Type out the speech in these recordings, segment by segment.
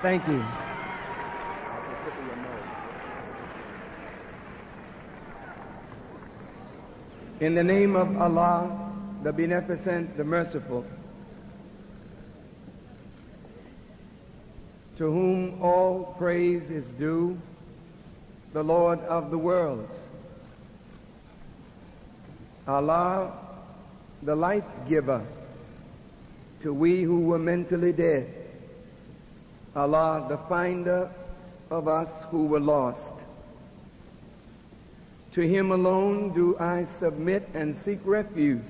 Thank you. In the name of Allah, the Beneficent, the Merciful, to whom all praise is due, the Lord of the worlds, Allah, the life giver, to we who were mentally dead, Allah, the finder of us who were lost. To Him alone do I submit and seek refuge.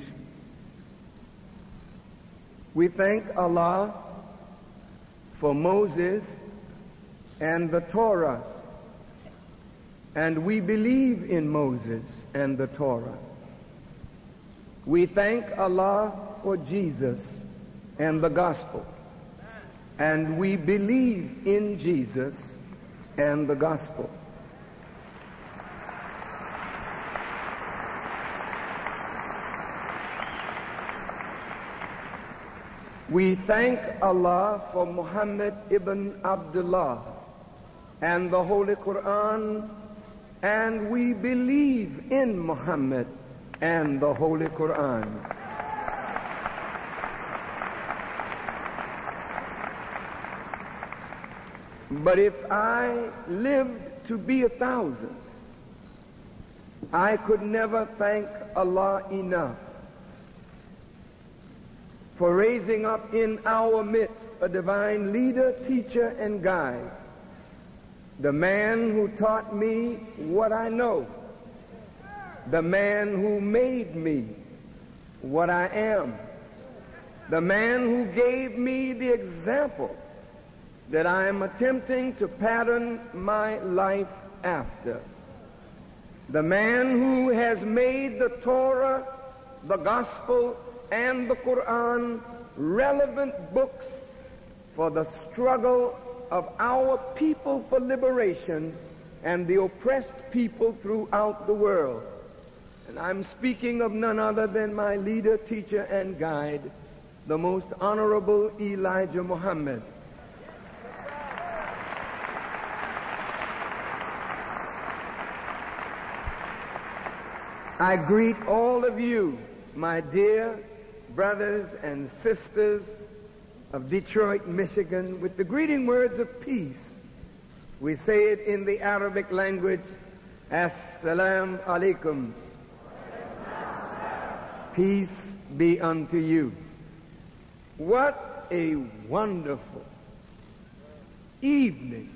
We thank Allah for Moses and the Torah, and we believe in Moses and the Torah. We thank Allah for Jesus and the gospel, and we believe in Jesus and the gospel. We thank Allah for Muhammad ibn Abdullah and the Holy Quran, and we believe in Muhammad and the Holy Quran. But if I lived to be 1,000, I could never thank Allah enough for raising up in our midst a divine leader, teacher, and guide, the man who taught me what I know, the man who made me what I am, the man who gave me the example that I am attempting to pattern my life after, the man who has made the Torah, the Gospel, and the Quran relevant books for the struggle of our people for liberation and the oppressed people throughout the world. And I'm speaking of none other than my leader, teacher, and guide, the most honorable Elijah Muhammad. I greet all of you, my dear brothers and sisters of Detroit, Michigan, with the greeting words of peace. We say it in the Arabic language, Assalamu alaikum. Peace be unto you. What a wonderful evening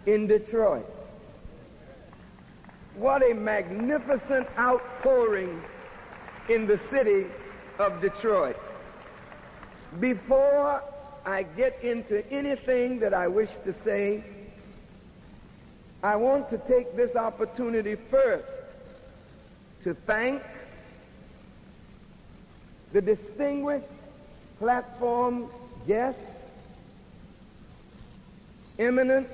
in Detroit. What a magnificent outpouring in the city of Detroit. Before I get into anything that I wish to say, I want to take this opportunity first to thank the distinguished platform guests, eminent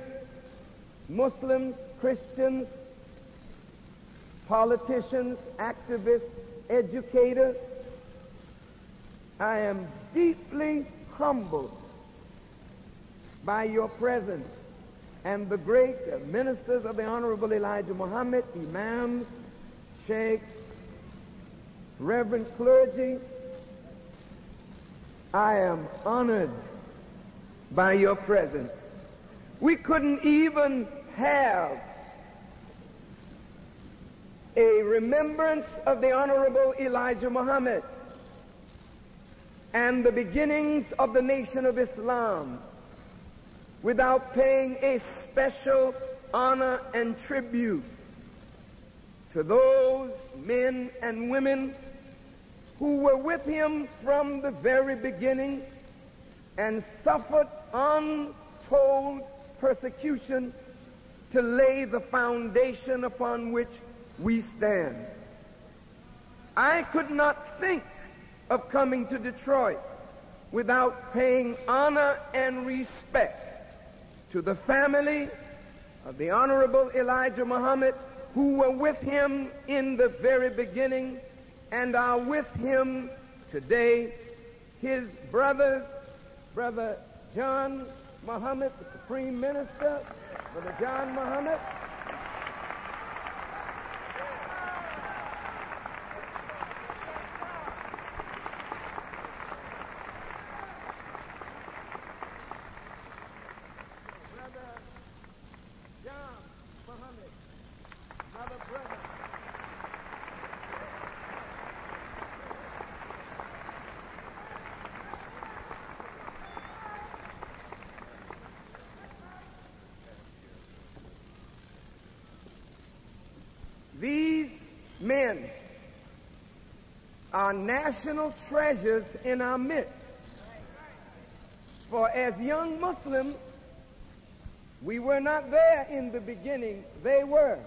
Muslims, Christians, politicians, activists, educators. I am deeply humbled by your presence and the great ministers of the Honorable Elijah Muhammad, imams, sheikhs, reverend clergy. I am honored by your presence. We couldn't even have a remembrance of the Honorable Elijah Muhammad and the beginnings of the Nation of Islam without paying a special honor and tribute to those men and women who were with him from the very beginning and suffered untold persecution to lay the foundation upon which we stand. I could not think of coming to Detroit without paying honor and respect to the family of the Honorable Elijah Muhammad, who were with him in the very beginning and are with him today. His brothers, Brother John Muhammad, the Supreme Minister, Brother John Muhammad, these men are national treasures in our midst. For as young Muslims, we were not there in the beginning, they were.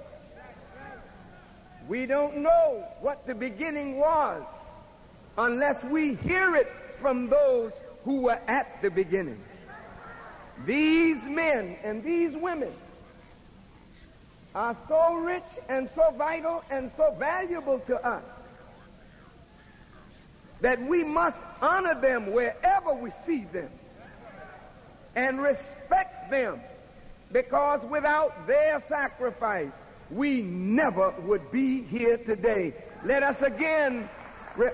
We don't know what the beginning was unless we hear it from those who were at the beginning. These men and these women are so rich and so vital and so valuable to us that we must honor them wherever we see them and respect them, because without their sacrifice, we never would be here today. Let us again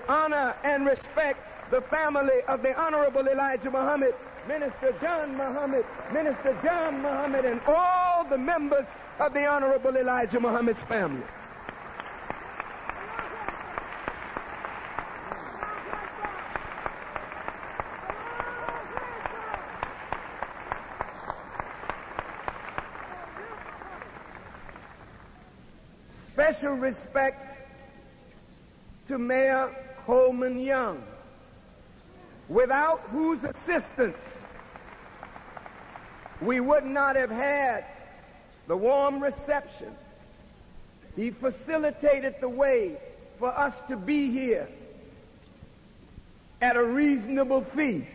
honor and respect the family of the Honorable Elijah Muhammad, Minister John Muhammad, Minister John Muhammad, and all the members of the Honorable Elijah Muhammad's family. Special respect to Mayor Coleman Young, without whose assistance we would not have had the warm reception. He facilitated the way for us to be here at a reasonable fee.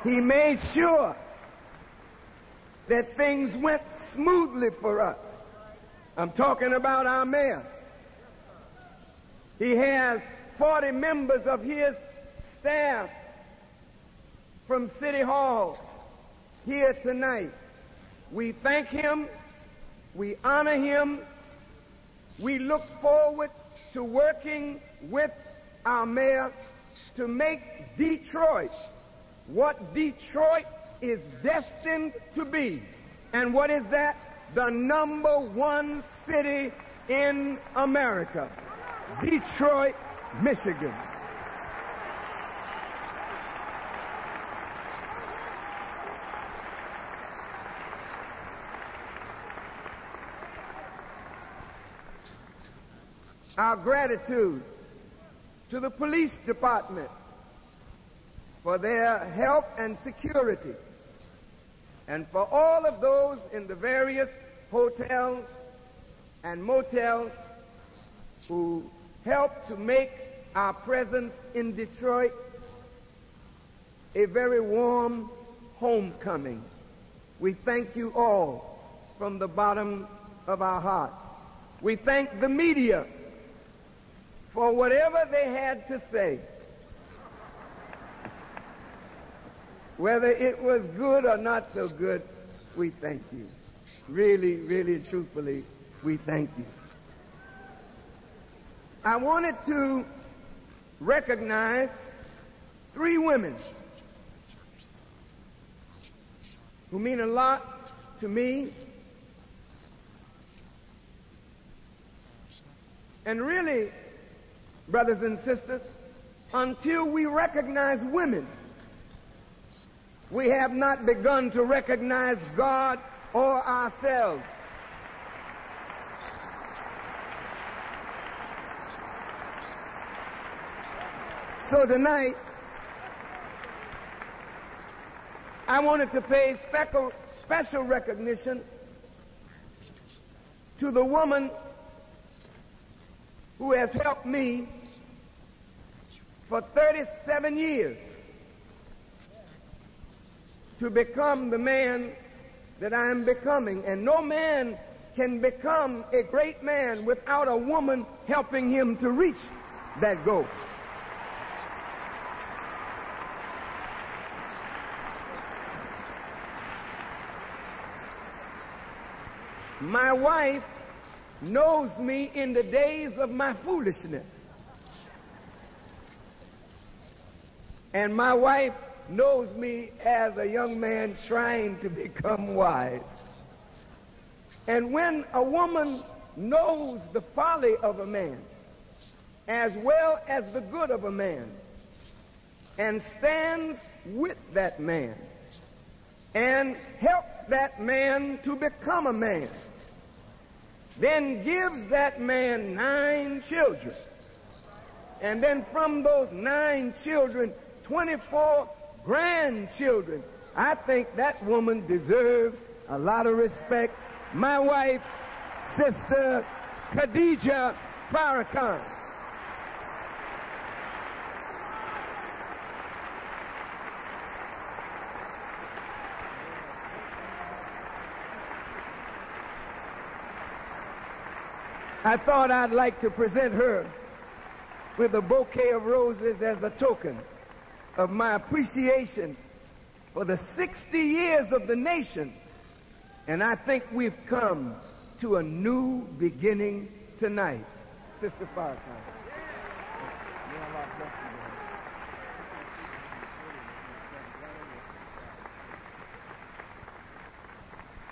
He made sure that things went smoothly for us. I'm talking about our mayor. He has 40 members of his staff from City Hall here tonight. We thank him. We honor him. We look forward to working with our mayor to make Detroit what Detroit is destined to be. And what is that? The #1 city in America, Detroit, Michigan. Our gratitude to the police department for their help and security, and for all of those in the various hotels and motels who helped to make our presence in Detroit a very warm homecoming. We thank you all from the bottom of our hearts. We thank the media for whatever they had to say. Whether it was good or not so good, we thank you. Really, really, truthfully, we thank you. I wanted to recognize 3 women who mean a lot to me. And really, brothers and sisters, until we recognize women, we have not begun to recognize God or ourselves. So tonight, I wanted to pay special recognition to the woman who has helped me for 37 years to become the man that I am becoming. And no man can become a great man without a woman helping him to reach that goal. My wife knows me in the days of my foolishness. And my wife knows me as a young man trying to become wise. And when a woman knows the folly of a man as well as the good of a man and stands with that man and helps that man to become a man, then gives that man 9 children, and then from those 9 children, 24 grandchildren, I think that woman deserves a lot of respect. My wife, Sister Khadijah Farrakhan. I thought I'd like to present her with a bouquet of roses as a token of my appreciation for the 60 years of the nation. And I think we've come to a new beginning tonight. Sister Farrakhan.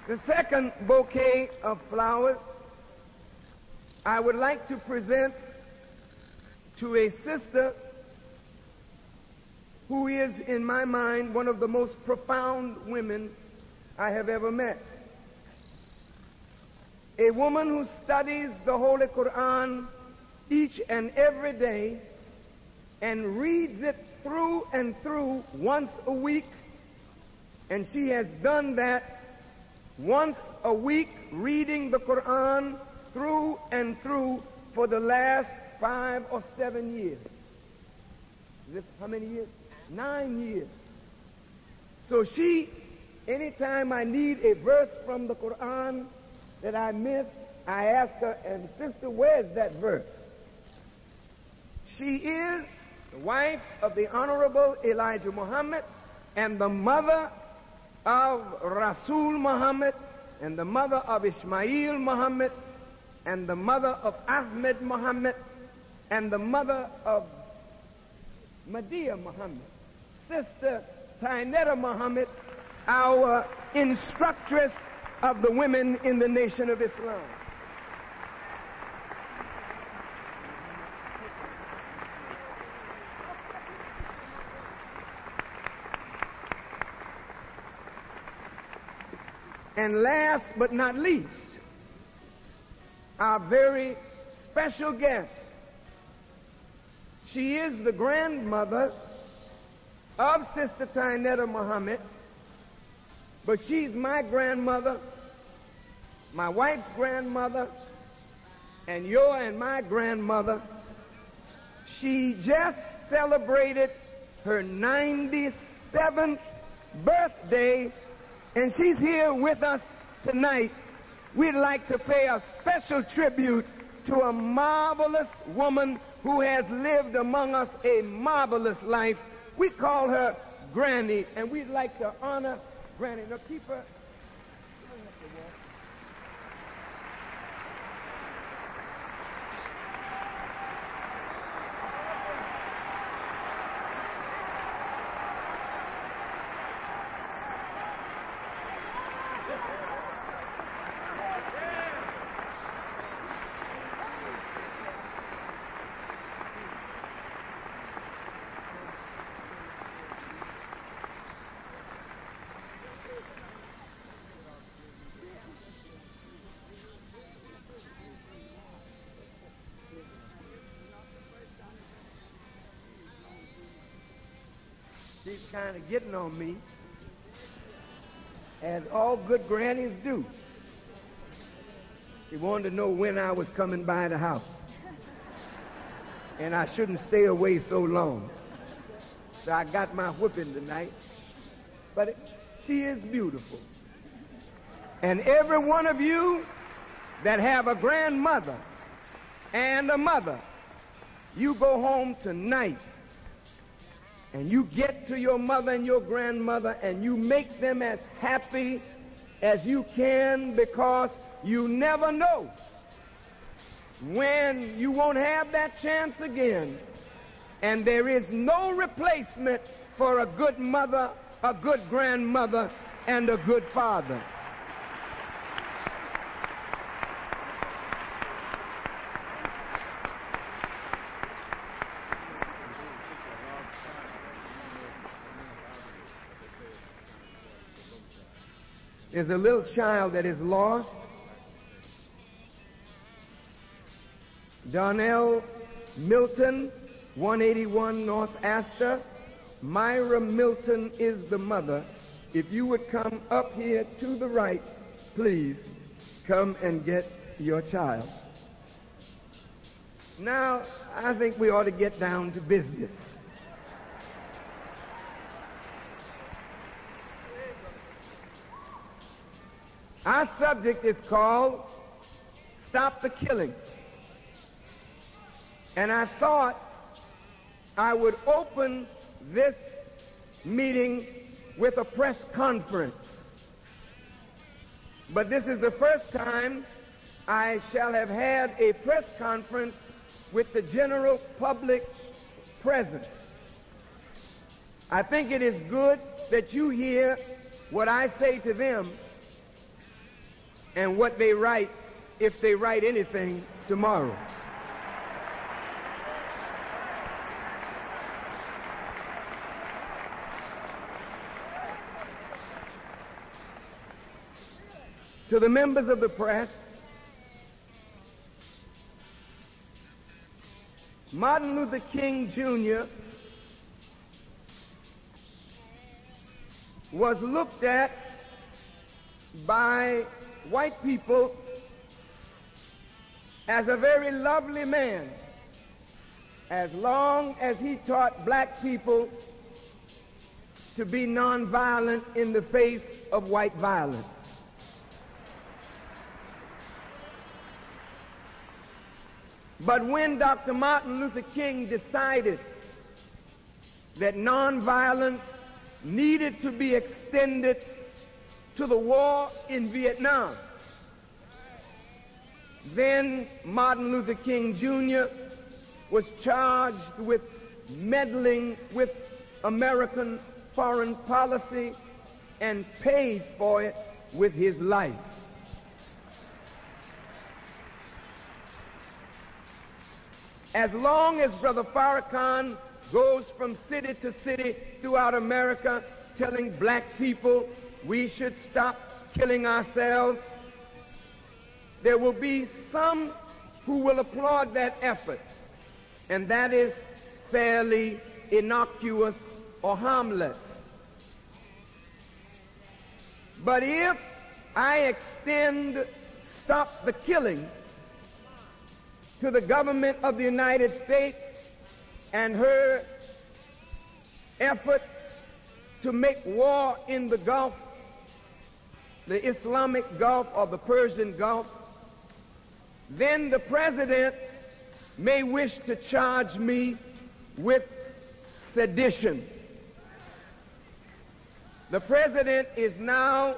The second bouquet of flowers I would like to present to a sister who is, in my mind, one of the most profound women I have ever met. A woman who studies the Holy Quran each and every day and reads it through and through once a week. And she has done that once a week, reading the Quran through and through for the last 5 or 7 years. Is this how many years? 9 years. So she, anytime I need a verse from the Quran that I miss, I ask her, and sister, where's that verse? She is the wife of the Honorable Elijah Muhammad and the mother of Rasul Muhammad and the mother of Ismail Muhammad and the mother of Ahmed Muhammad and the mother of Madiyah Muhammad. Sister Tainetta Muhammad, our instructress of the women in the Nation of Islam. And last but not least, our very special guest, She is the grandmother of Sister Tynetta Muhammad, but she's my grandmother, my wife's grandmother, and your and my grandmother. She just celebrated her 97th birthday, and she's here with us tonight. We'd like to pay a special tribute to a marvelous woman who has lived among us a marvelous life. We call her Granny, and we'd like to honor Granny. Now keep her. She's kind of getting on me, as all good grannies do. She wanted to know when I was coming by the house, and I shouldn't stay away so long. So I got my whipping tonight, but she is beautiful. And every one of you that have a grandmother and a mother, you go home tonight and you get to your mother and your grandmother and you make them as happy as you can, because you never know when you won't have that chance again. And there is no replacement for a good mother, a good grandmother, and a good father. There's a little child that is lost. Donnell Milton, 181 North Astor. Myra Milton is the mother. If you would come up here to the right, please come and get your child. Now, I think we ought to get down to business. Our subject is called Stop the Killing. And I thought I would open this meeting with a press conference. But this is the first time I shall have had a press conference with the general public present. I think it is good that you hear what I say to them and what they write, if they write anything tomorrow. To the members of the press, Martin Luther King Jr. was looked at by white people as a very lovely man, as long as he taught black people to be nonviolent in the face of white violence. But when Dr. Martin Luther King decided that nonviolence needed to be extended to the war in Vietnam, then Martin Luther King Jr. was charged with meddling with American foreign policy and paid for it with his life. As long as Brother Farrakhan goes from city to city throughout America telling black people we should stop killing ourselves, there will be some who will applaud that effort, and that is fairly innocuous or harmless. But if I extend stop the killing to the government of the United States and her effort to make war in the Gulf, the Islamic Gulf or the Persian Gulf, then the president may wish to charge me with sedition. The president is now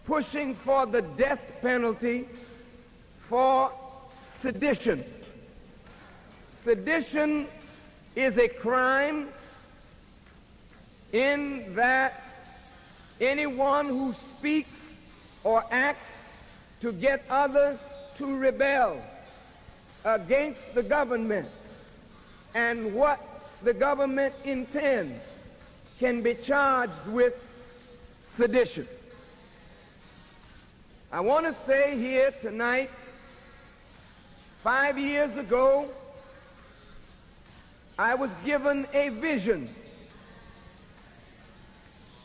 pushing for the death penalty for sedition. Sedition is a crime in that anyone who speaks or acts to get others to rebel against the government and what the government intends can be charged with sedition. I want to say here tonight, 5 years ago, I was given a vision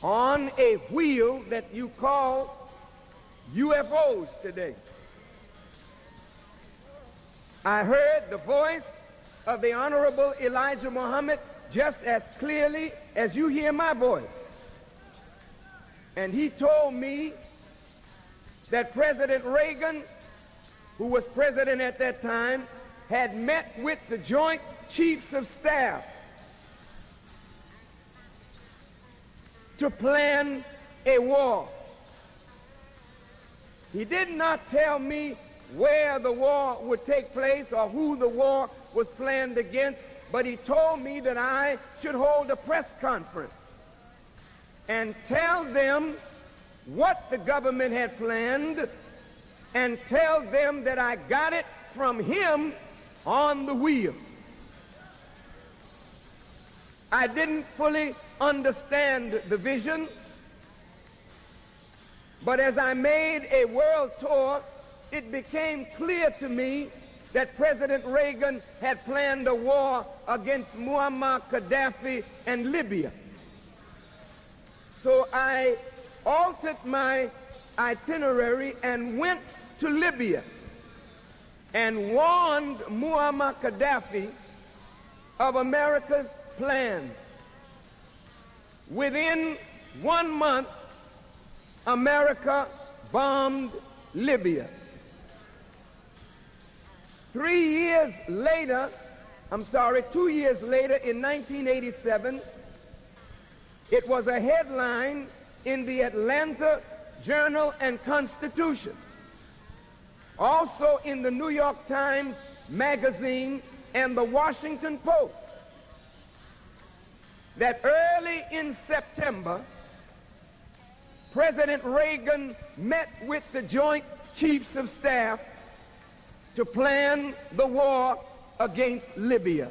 on a wheel that you call UFOs today. I heard the voice of the Honorable Elijah Muhammad just as clearly as you hear my voice. And he told me that President Reagan, who was president at that time, had met with the Joint Chiefs of Staff to plan a war. He did not tell me where the war would take place or who the war was planned against, but he told me that I should hold a press conference and tell them what the government had planned and tell them that I got it from him on the wheel. I didn't fully understand the vision, but as I made a world tour, it became clear to me that President Reagan had planned a war against Muammar Gaddafi and Libya. So I altered my itinerary and went to Libya and warned Muammar Gaddafi of America's plans. Within 1 month, America bombed Libya. 2 years later, in 1987, it was a headline in the Atlanta Journal and Constitution, also in the New York Times Magazine and the Washington Post, that early in September, President Reagan met with the Joint Chiefs of Staff to plan the war against Libya.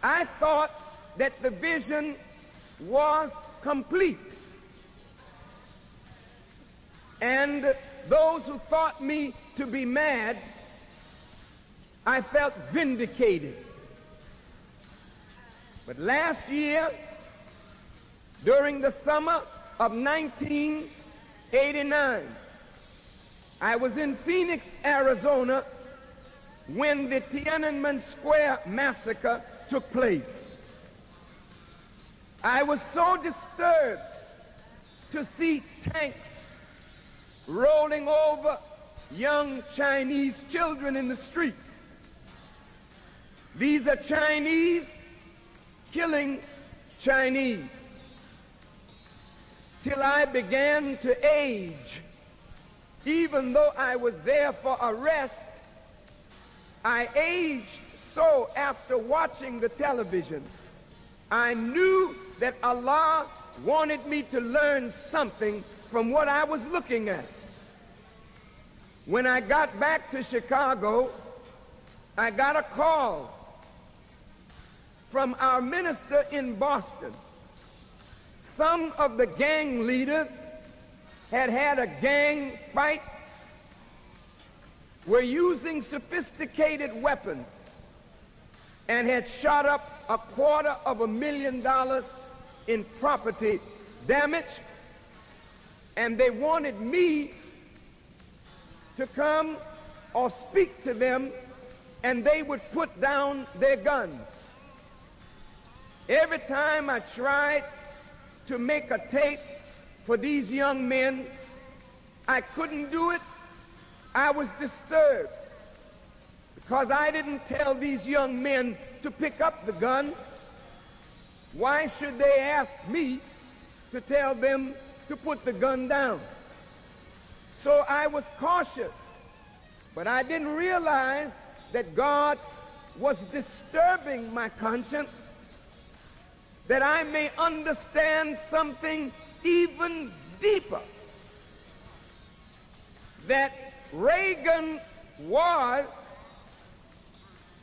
I thought that the vision was complete. And those who thought me to be mad, I felt vindicated. But last year, during the summer of 1989, I was in Phoenix, Arizona, when the Tiananmen Square massacre took place. I was so disturbed to see tanks rolling over young Chinese children in the streets. These are Chinese killing Chinese. Till I began to age. Even though I was there for arrest, I aged so after watching the television. I knew that Allah wanted me to learn something from what I was looking at. When I got back to Chicago, I got a call from our minister in Boston. Some of the gang leaders had a gang fight, were using sophisticated weapons, and had shot up $250,000 in property damage, and they wanted me to come or speak to them, and they would put down their guns. Every time I tried to make a tape for these young men, I couldn't do it. I was disturbed because I didn't tell these young men to pick up the gun. Why should they ask me to tell them to put the gun down? So I was cautious, but I didn't realize that God was disturbing my conscience, that I may understand something even deeper, that Reagan was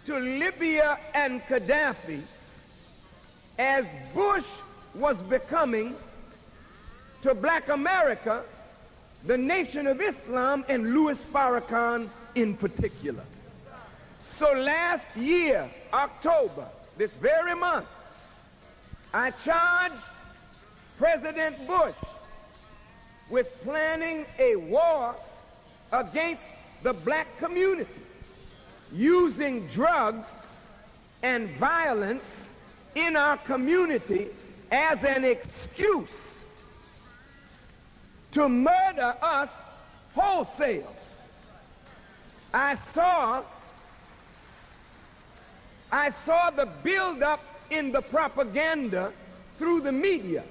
to Libya and Gaddafi as Bush was becoming to Black America the Nation of Islam, and Louis Farrakhan in particular. So last year, October, this very month, I charged President Bush with planning a war against the black community, using drugs and violence in our community as an excuse to murder us wholesale. I saw the buildup in the propaganda through the media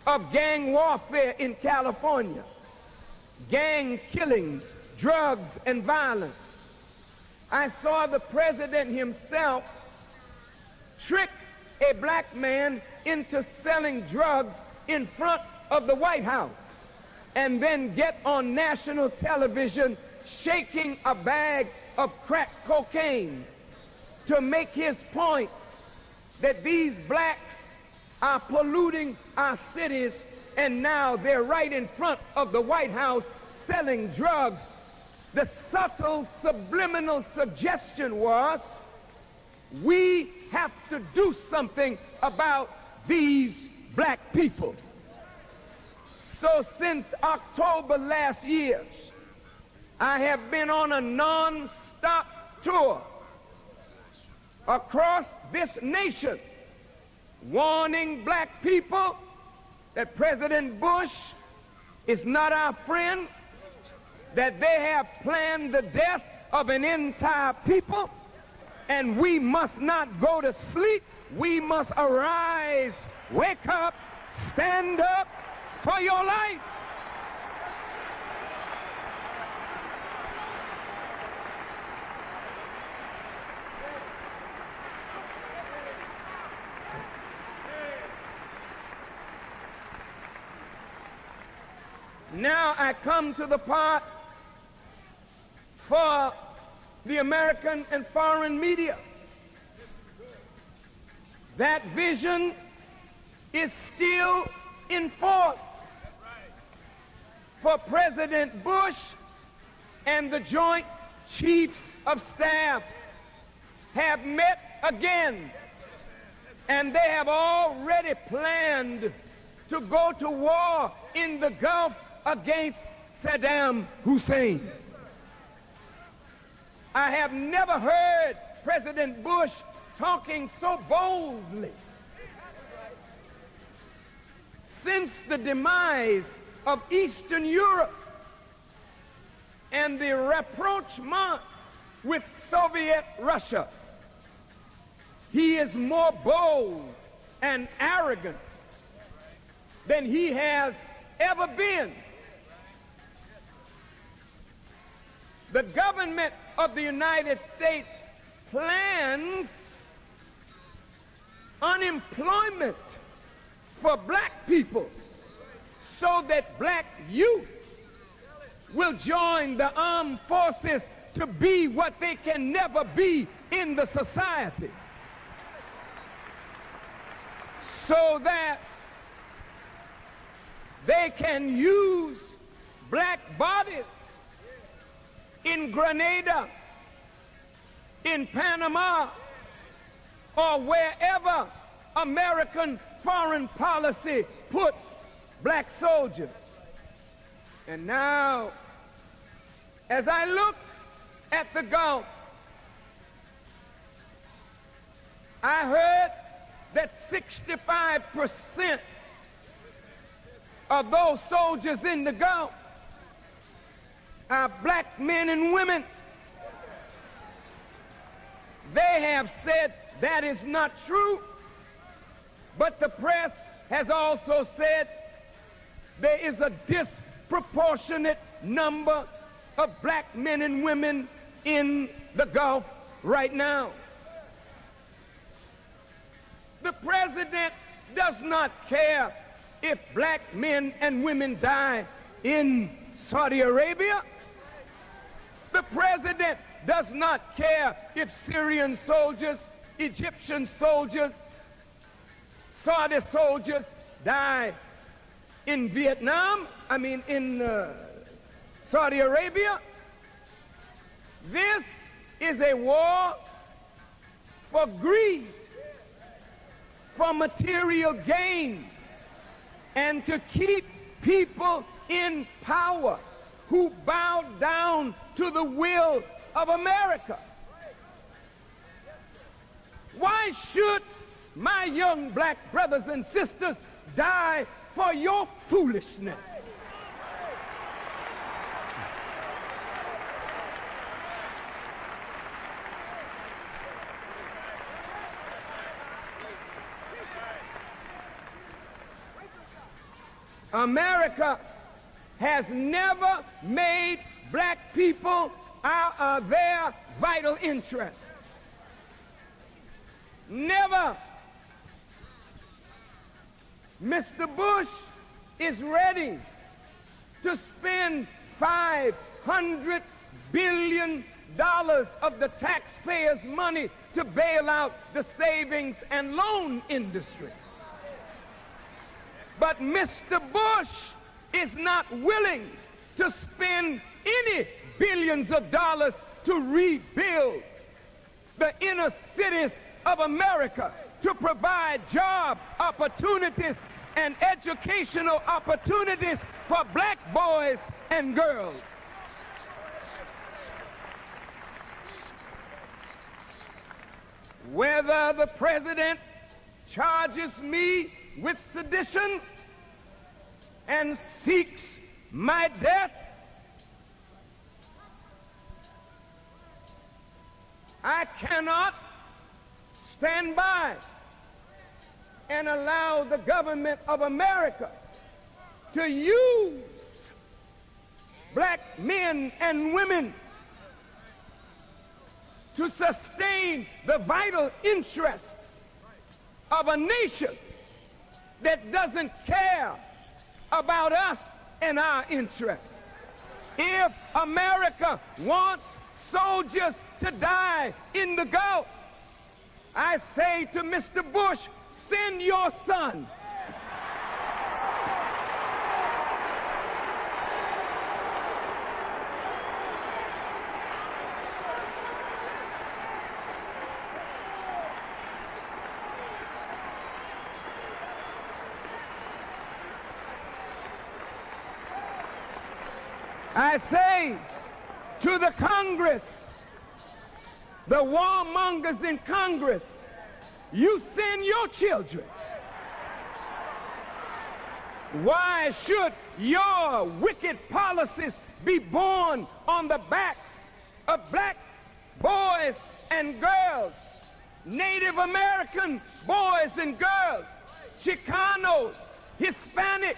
of gang warfare in California, gang killings, drugs, and violence. I saw the president himself trick a black man into selling drugs in front of the White House and then get on national television shaking a bag of crack cocaine to make his point that these blacks are polluting our cities, and now they're right in front of the White House selling drugs. The subtle subliminal suggestion was, we have to do something about these black people. So since October last year, I have been on a non-stop tour across this nation, warning black people that President Bush is not our friend, that they have planned the death of an entire people, and we must not go to sleep. We must arise, wake up, stand up for your life. Now I come to the part for the American and foreign media. That vision is still in force. For President Bush and the Joint Chiefs of Staff have met again, and they have already planned to go to war in the Gulf against Saddam Hussein. I have never heard President Bush talking so boldly. Since the demise of Eastern Europe and the rapprochement with Soviet Russia, he is more bold and arrogant than he has ever been. The government of the United States plans unemployment for black people so that black youth will join the armed forces to be what they can never be in the society, so that they can use black bodies in Grenada, in Panama, or wherever American foreign policy puts black soldiers. And now, as I look at the Gulf, I heard that 65% of those soldiers in the Gulf are black men and women. They have said that is not true, but the press has also said there is a disproportionate number of black men and women in the Gulf right now. The president does not care if black men and women die in Saudi Arabia. The president does not care if Syrian soldiers, Egyptian soldiers, Saudi soldiers die in Saudi Arabia. This is a war for greed, for material gain, and to keep people in power who bow down to the will of America. Why should my young black brothers and sisters die for your foolishness? America has never made black people their vital interest. Never. Mr. Bush is ready to spend $500 billion of the taxpayers' money to bail out the savings and loan industry. But Mr. Bush is not willing to spend any billions of dollars to rebuild the inner cities of America, to provide job opportunities and educational opportunities for black boys and girls. Whether the president charges me with sedition and seeks my death, I cannot stand by and allow the government of America to use black men and women to sustain the vital interests of a nation that doesn't care about us and our interests. If America wants soldiers to die in the Gulf, I say to Mr. Bush, send your son. I say to the Congress, the warmongers in Congress, you send your children. Why should your wicked policies be borne on the backs of black boys and girls, Native American boys and girls, Chicanos, Hispanics,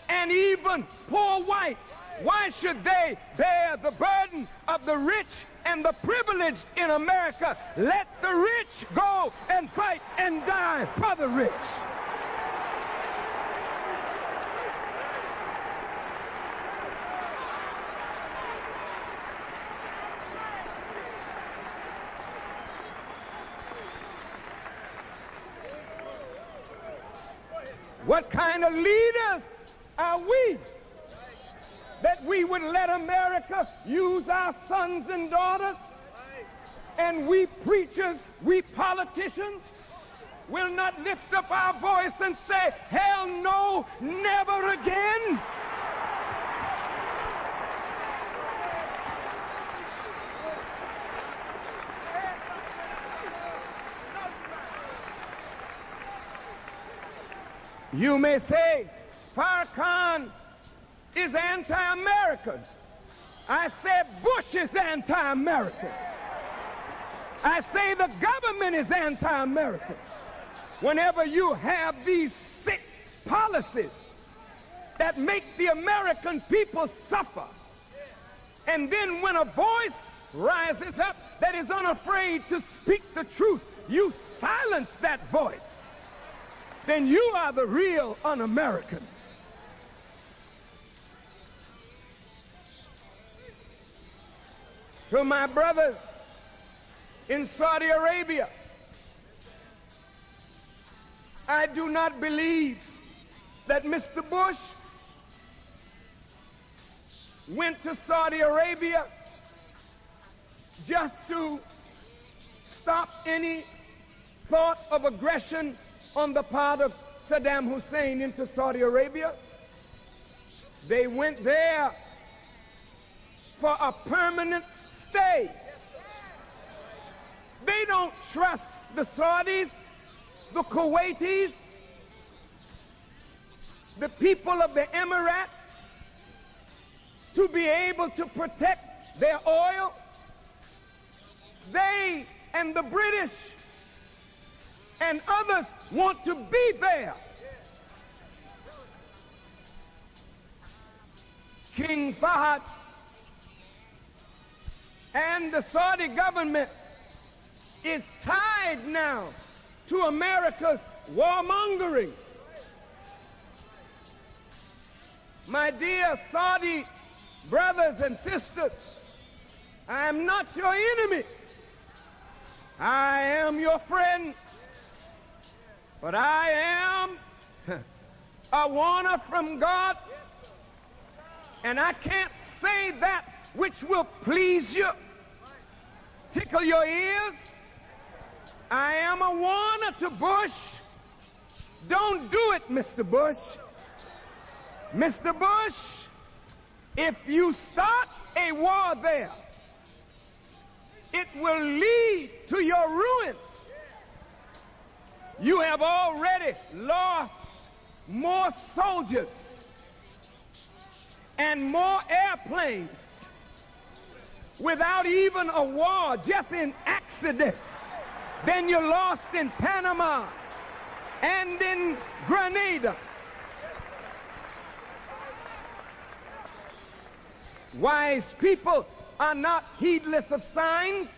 and even poor whites? Why should they bear the burden of the rich and the privileged in America? Let the rich go and fight and die for the rich. What kind of leaders are we that we would let America use our sons and daughters, and we preachers, we politicians, will not lift up our voice and say, hell no, never again. You may say, Farrakhan is anti-American. I said Bush is anti-American. I say the government is anti-American. Whenever you have these sick policies that make the American people suffer, and then when a voice rises up that is unafraid to speak the truth, you silence that voice, then you are the real un-American. To my brothers in Saudi Arabia, I do not believe that Mr. Bush went to Saudi Arabia just to stop any thought of aggression on the part of Saddam Hussein into Saudi Arabia. They went there for a permanent stay. They don't trust the Saudis, the Kuwaitis, the people of the Emirates to be able to protect their oil. They and the British and others want to be there. King Fahd and the Saudi government is tied now to America's warmongering. My dear Saudi brothers and sisters, I am not your enemy. I am your friend. But I am a warner from God, and I can't say that which will please you, tickle your ears. I am a warner to Bush. Don't do it, Mr. Bush. Mr. Bush, if you start a war there, it will lead to your ruin. You have already lost more soldiers and more airplanes without even a war, just in accident, than you lost in Panama and in Grenada. Wise people are not heedless of signs.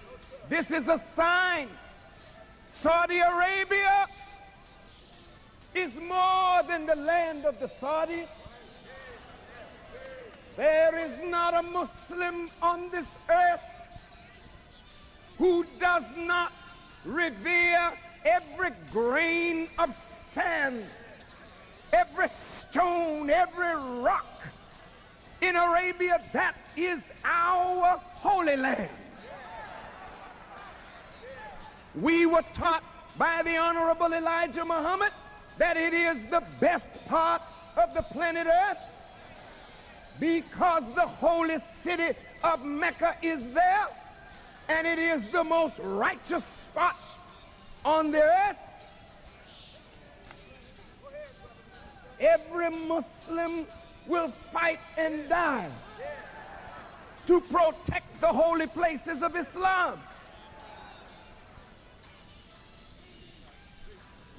This is a sign. Saudi Arabia is more than the land of the Saudis. There is not a Muslim on this earth who does not revere every grain of sand, every stone, every rock in Arabia. That is our holy land. We were taught by the Honorable Elijah Muhammad that it is the best part of the planet Earth because the holy city of Mecca is there, and it is the most righteous spot on the earth. Every Muslim will fight and die to protect the holy places of Islam.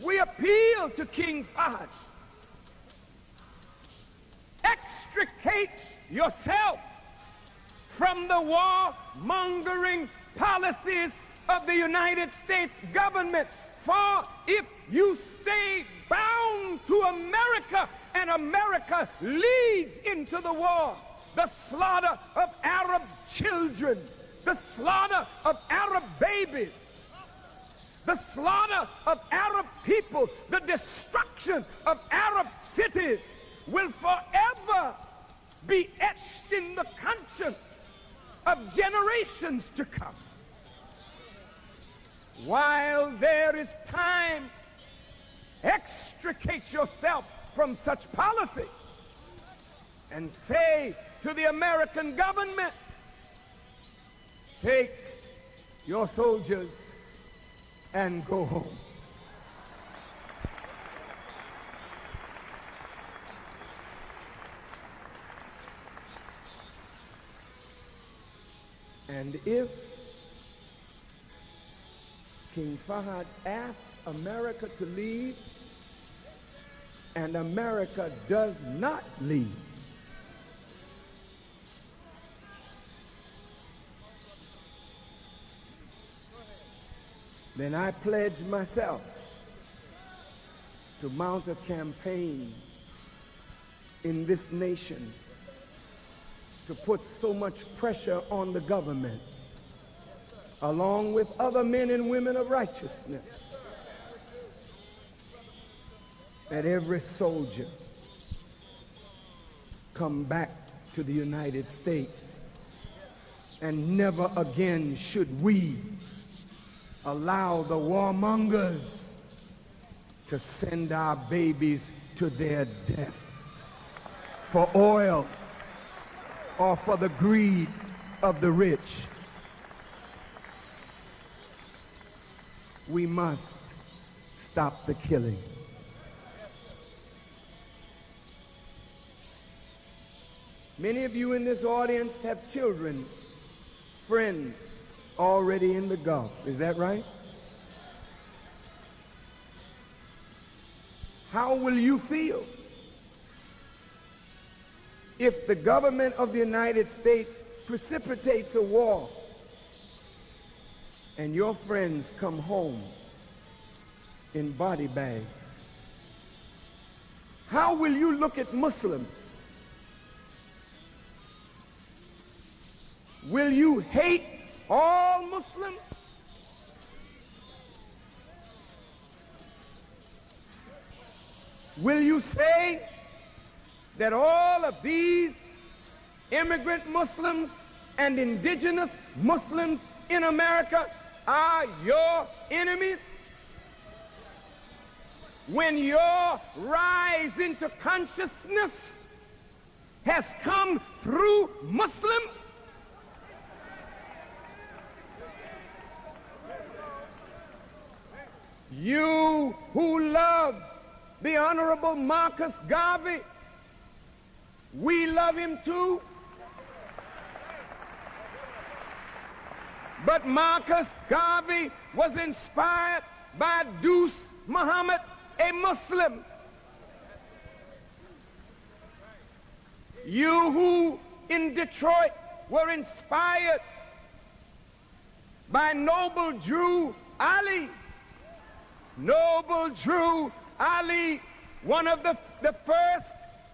We appeal to King Fahd. Extricate yourself from the warmongering policies of the United States government. For if you stay bound to America and America leads into the war, the slaughter of Arab children, the slaughter of Arab babies, the slaughter of Arab people, the destruction of Arab cities will forever be etched in the conscience of generations to come. While there is time extricate yourself from such policy and say to the American government, take your soldiers and go home. And if King Fahd asks America to leave, and America does not leave, then I pledge myself to mount a campaign in this nation to put so much pressure on the government, along with other men and women of righteousness, that every soldier come back to the United States, and never again should we allow the warmongers to send our babies to their death for oil or for the greed of the rich. We must stop the killing. Many of you in this audience have children, friends, already in the Gulf. Is that right? How will you feel if the government of the United States precipitates a war and your friends come home in body bags? How will you look at Muslims? Will you hate all Muslims? Will you say that all of these immigrant Muslims and indigenous Muslims in America are your enemies? When your rise into consciousness has come through Muslims, you who love the Honorable Marcus Garvey, we love him too. But Marcus Garvey was inspired by Deuce Muhammad, a Muslim. You who in Detroit were inspired by Noble Drew Ali. Noble Drew Ali, one of the first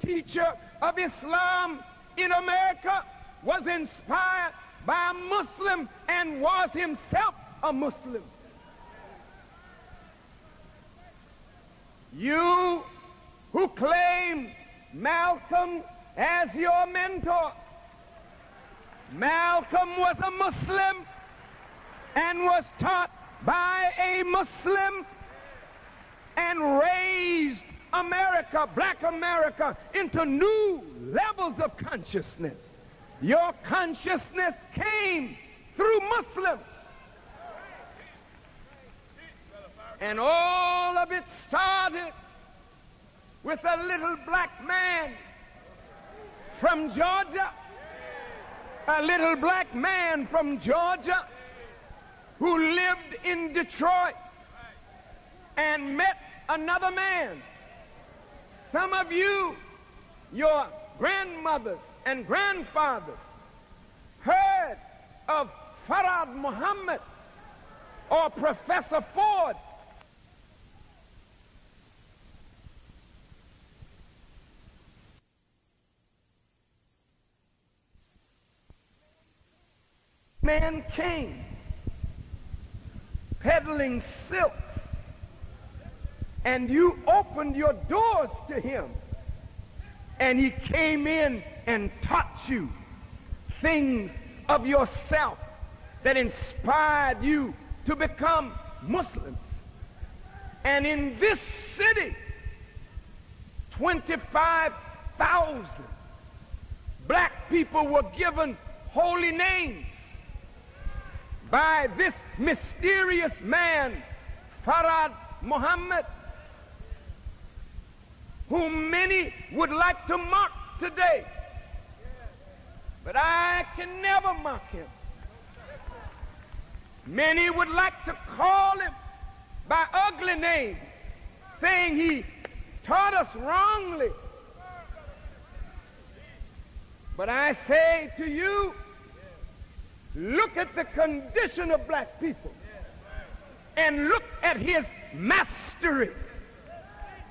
teacher of Islam in America, was inspired by a Muslim and was himself a Muslim. You who claim Malcolm as your mentor, Malcolm was a Muslim and was taught by a Muslim and raised America, black America, into new levels of consciousness. Your consciousness came through Muslims. And all of it started with a little black man from Georgia, a little black man from Georgia who lived in Detroit and met another man. Some of you, your grandmothers and grandfathers, heard of Farad Muhammad or Professor Ford. Man came peddling silk, and you opened your doors to him, and he came in and taught you things of yourself that inspired you to become Muslims. And in this city, 25,000 black people were given holy names by this mysterious man, Farad Muhammad, whom many would like to mock today. But I can never mock him. Many would like to call him by ugly names, saying he taught us wrongly. But I say to you, look at the condition of black people and look at his mastery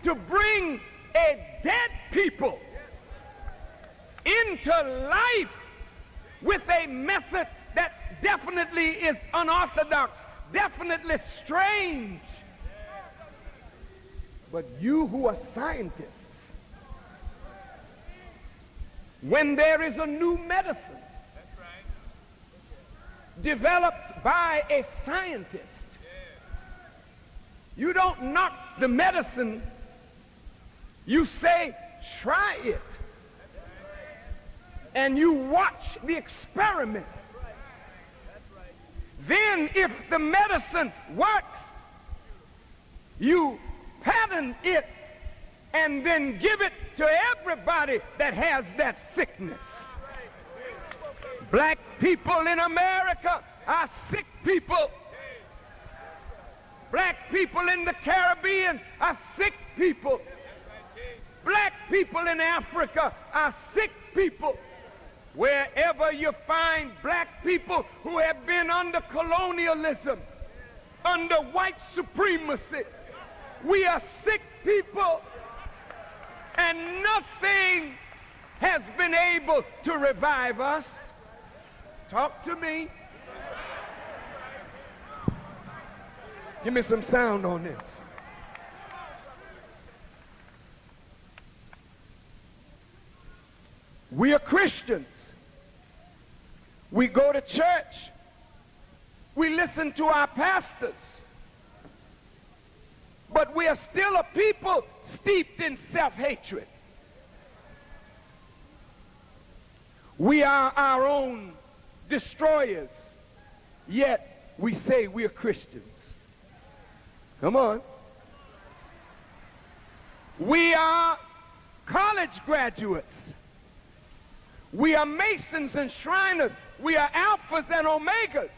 to bring a dead people into life with a method that definitely is unorthodox, definitely strange. But you who are scientists, when there is a new medicine developed by a scientist, you don't knock the medicine, you say, try it. And you watch the experiment. Then if the medicine works, you patent it and then give it to everybody that has that sickness. Black people in America are sick people. Black people in the Caribbean are sick people. Black people in Africa are sick people. Wherever you find black people who have been under colonialism, under white supremacy, we are sick people, and nothing has been able to revive us. Talk to me. Give me some sound on this. We are Christians. We go to church. We listen to our pastors. But we are still a people steeped in self-hatred. We are our own destroyers, yet we say we are Christians. Come on. We are college graduates. We are Masons and Shriners. We are Alphas and Omegas.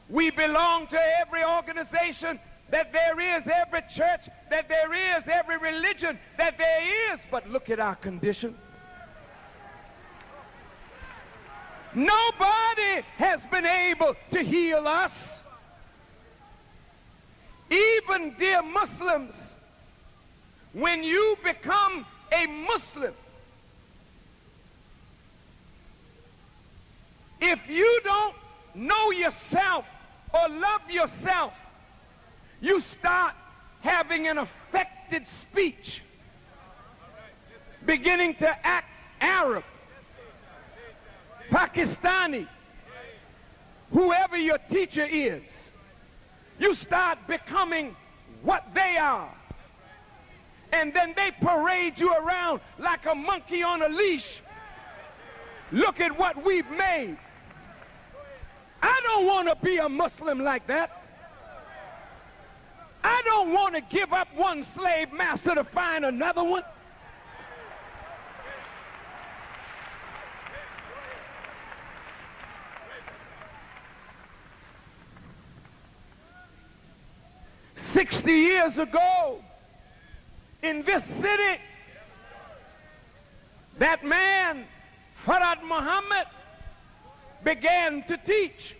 We belong to every organization that there is, every church that there is, every religion that there is. But look at our condition. Nobody has been able to heal us. Even, dear Muslims, when you become a Muslim, if you don't know yourself or love yourself, you start having an affected speech, beginning to act Arab, Pakistani, whoever your teacher is. You start becoming what they are. And then they parade you around like a monkey on a leash. Look at what we've made. I don't want to be a Muslim like that. I don't want to give up one slave master to find another one. "60 years ago, in this city, that man, Farad Muhammad, began to teach.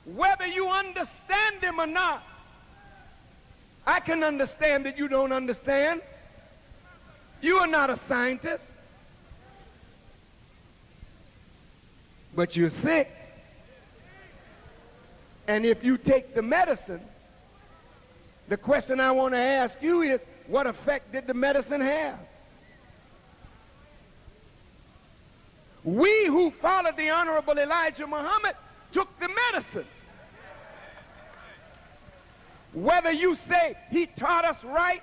Whether you understand him or not, I can understand that you don't understand. You are not a scientist. But you're sick. And if you take the medicine, the question I want to ask you is, what effect did the medicine have? We who followed the Honorable Elijah Muhammad took the medicine. Whether you say he taught us right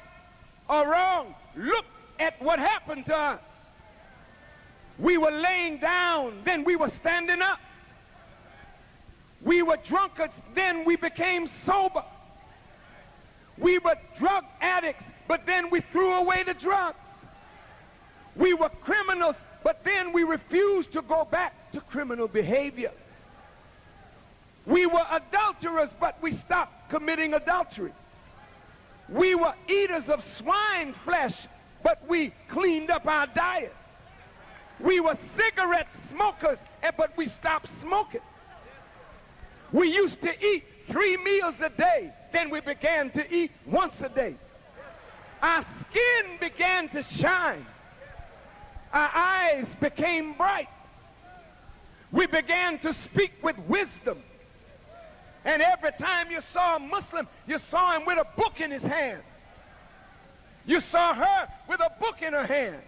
or wrong, look at what happened to us. We were laying down, then we were standing up. We were drunkards, then we became sober. We were drug addicts, but then we threw away the drugs. We were criminals, but then we refused to go back to criminal behavior. We were adulterers, but we stopped committing adultery. We were eaters of swine flesh, but we cleaned up our diet. We were cigarette smokers, but we stopped smoking. We used to eat 3 meals a day, then we began to eat once a day. Our skin began to shine. Our eyes became bright. We began to speak with wisdom. And every time you saw a Muslim, you saw him with a book in his hand. You saw her with a book in her hand.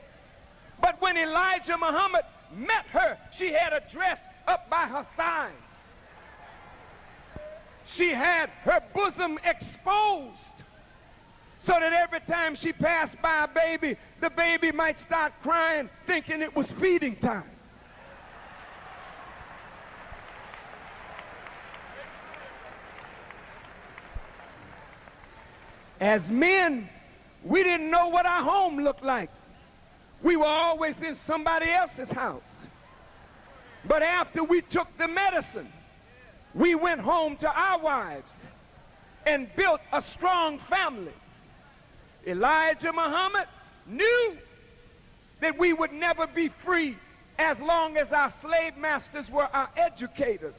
But when Elijah Muhammad met her, she had a dress up by her thighs. She had her bosom exposed, so that every time she passed by a baby, the baby might start crying, thinking it was feeding time. As men, we didn't know what our home looked like. We were always in somebody else's house. But after we took the medicine, we went home to our wives and built a strong family. Elijah Muhammad knew that we would never be free as long as our slave masters were our educators.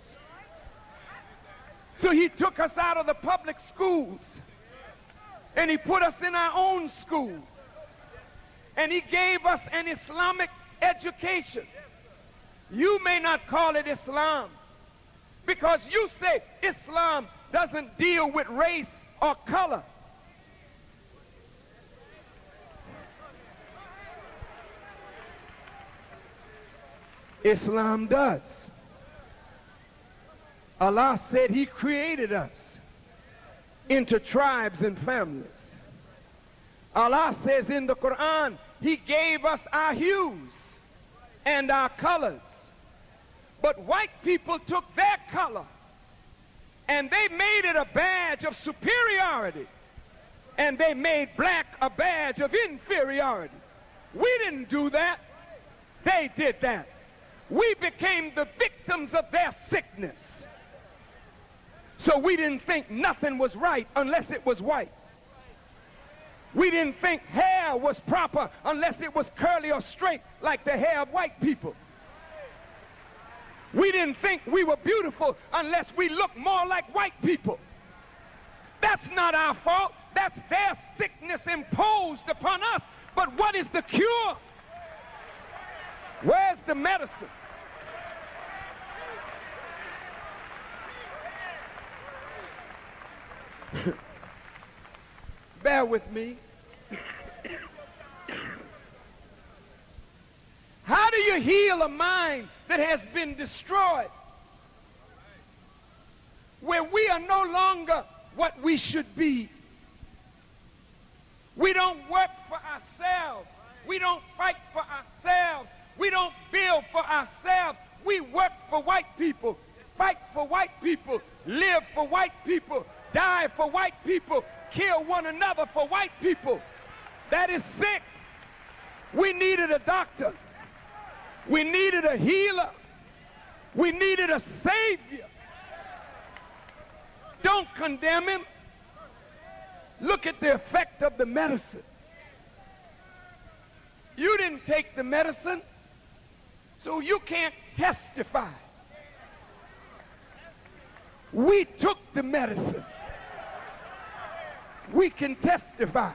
So he took us out of the public schools and he put us in our own school. And he gave us an Islamic education. You may not call it Islam because you say Islam doesn't deal with race or color. Islam does. Allah said he created us into tribes and families. Allah says in the Quran, he gave us our hues and our colors. But white people took their color and they made it a badge of superiority, and they made black a badge of inferiority. We didn't do that. They did that. We became the victims of their sickness. So we didn't think nothing was right unless it was white. We didn't think hair was proper unless it was curly or straight like the hair of white people. We didn't think we were beautiful unless we looked more like white people. That's not our fault. That's their sickness imposed upon us. But what is the cure? Where's the medicine? Bear with me. How do you heal a mind that has been destroyed? Where we are no longer what we should be. We don't work for ourselves. We don't fight for ourselves. We don't build for ourselves. We work for white people, fight for white people, live for white people, die for white people, kill one another for white people. That is sick. We needed a doctor. We needed a healer. We needed a savior. Don't condemn him. Look at the effect of the medicine. You didn't take the medicine, so you can't testify. We took the medicine. We can testify.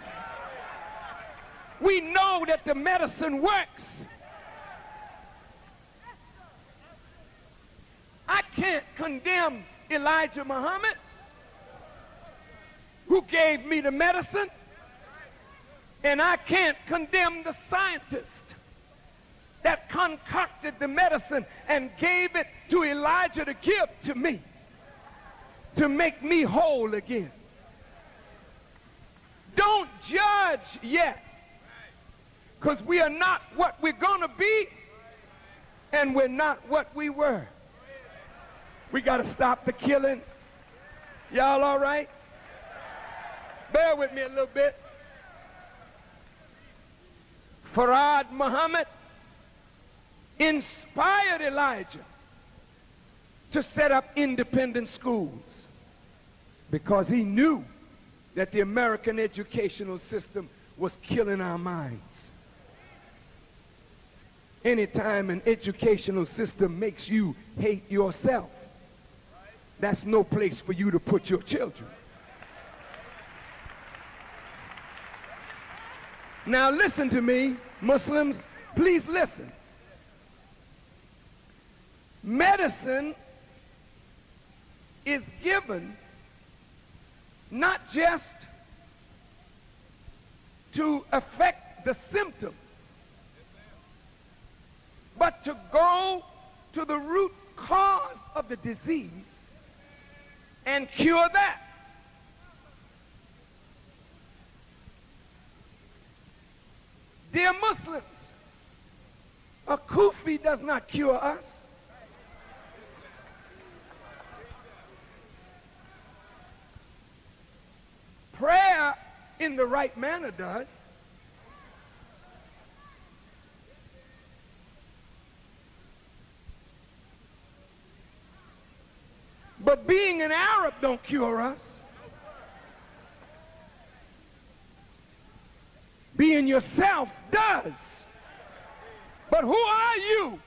We know that the medicine works. I can't condemn Elijah Muhammad, who gave me the medicine, and I can't condemn the scientist that concocted the medicine and gave it to Elijah to give to me, to make me whole again. Don't judge yet, because we are not what we're going to be, and we're not what we were. We got to stop the killing. Y'all all right? Bear with me a little bit. Farad Muhammad inspired Elijah to set up independent schools because he knew that the American educational system was killing our minds. Anytime an educational system makes you hate yourself, that's no place for you to put your children. Now listen to me, Muslims, please listen. Medicine is given not just to affect the symptom, but to go to the root cause of the disease and cure that. Dear Muslims, a kufi does not cure us. Prayer in the right manner does. But being an Arab don't cure us. Being yourself does. But who are you?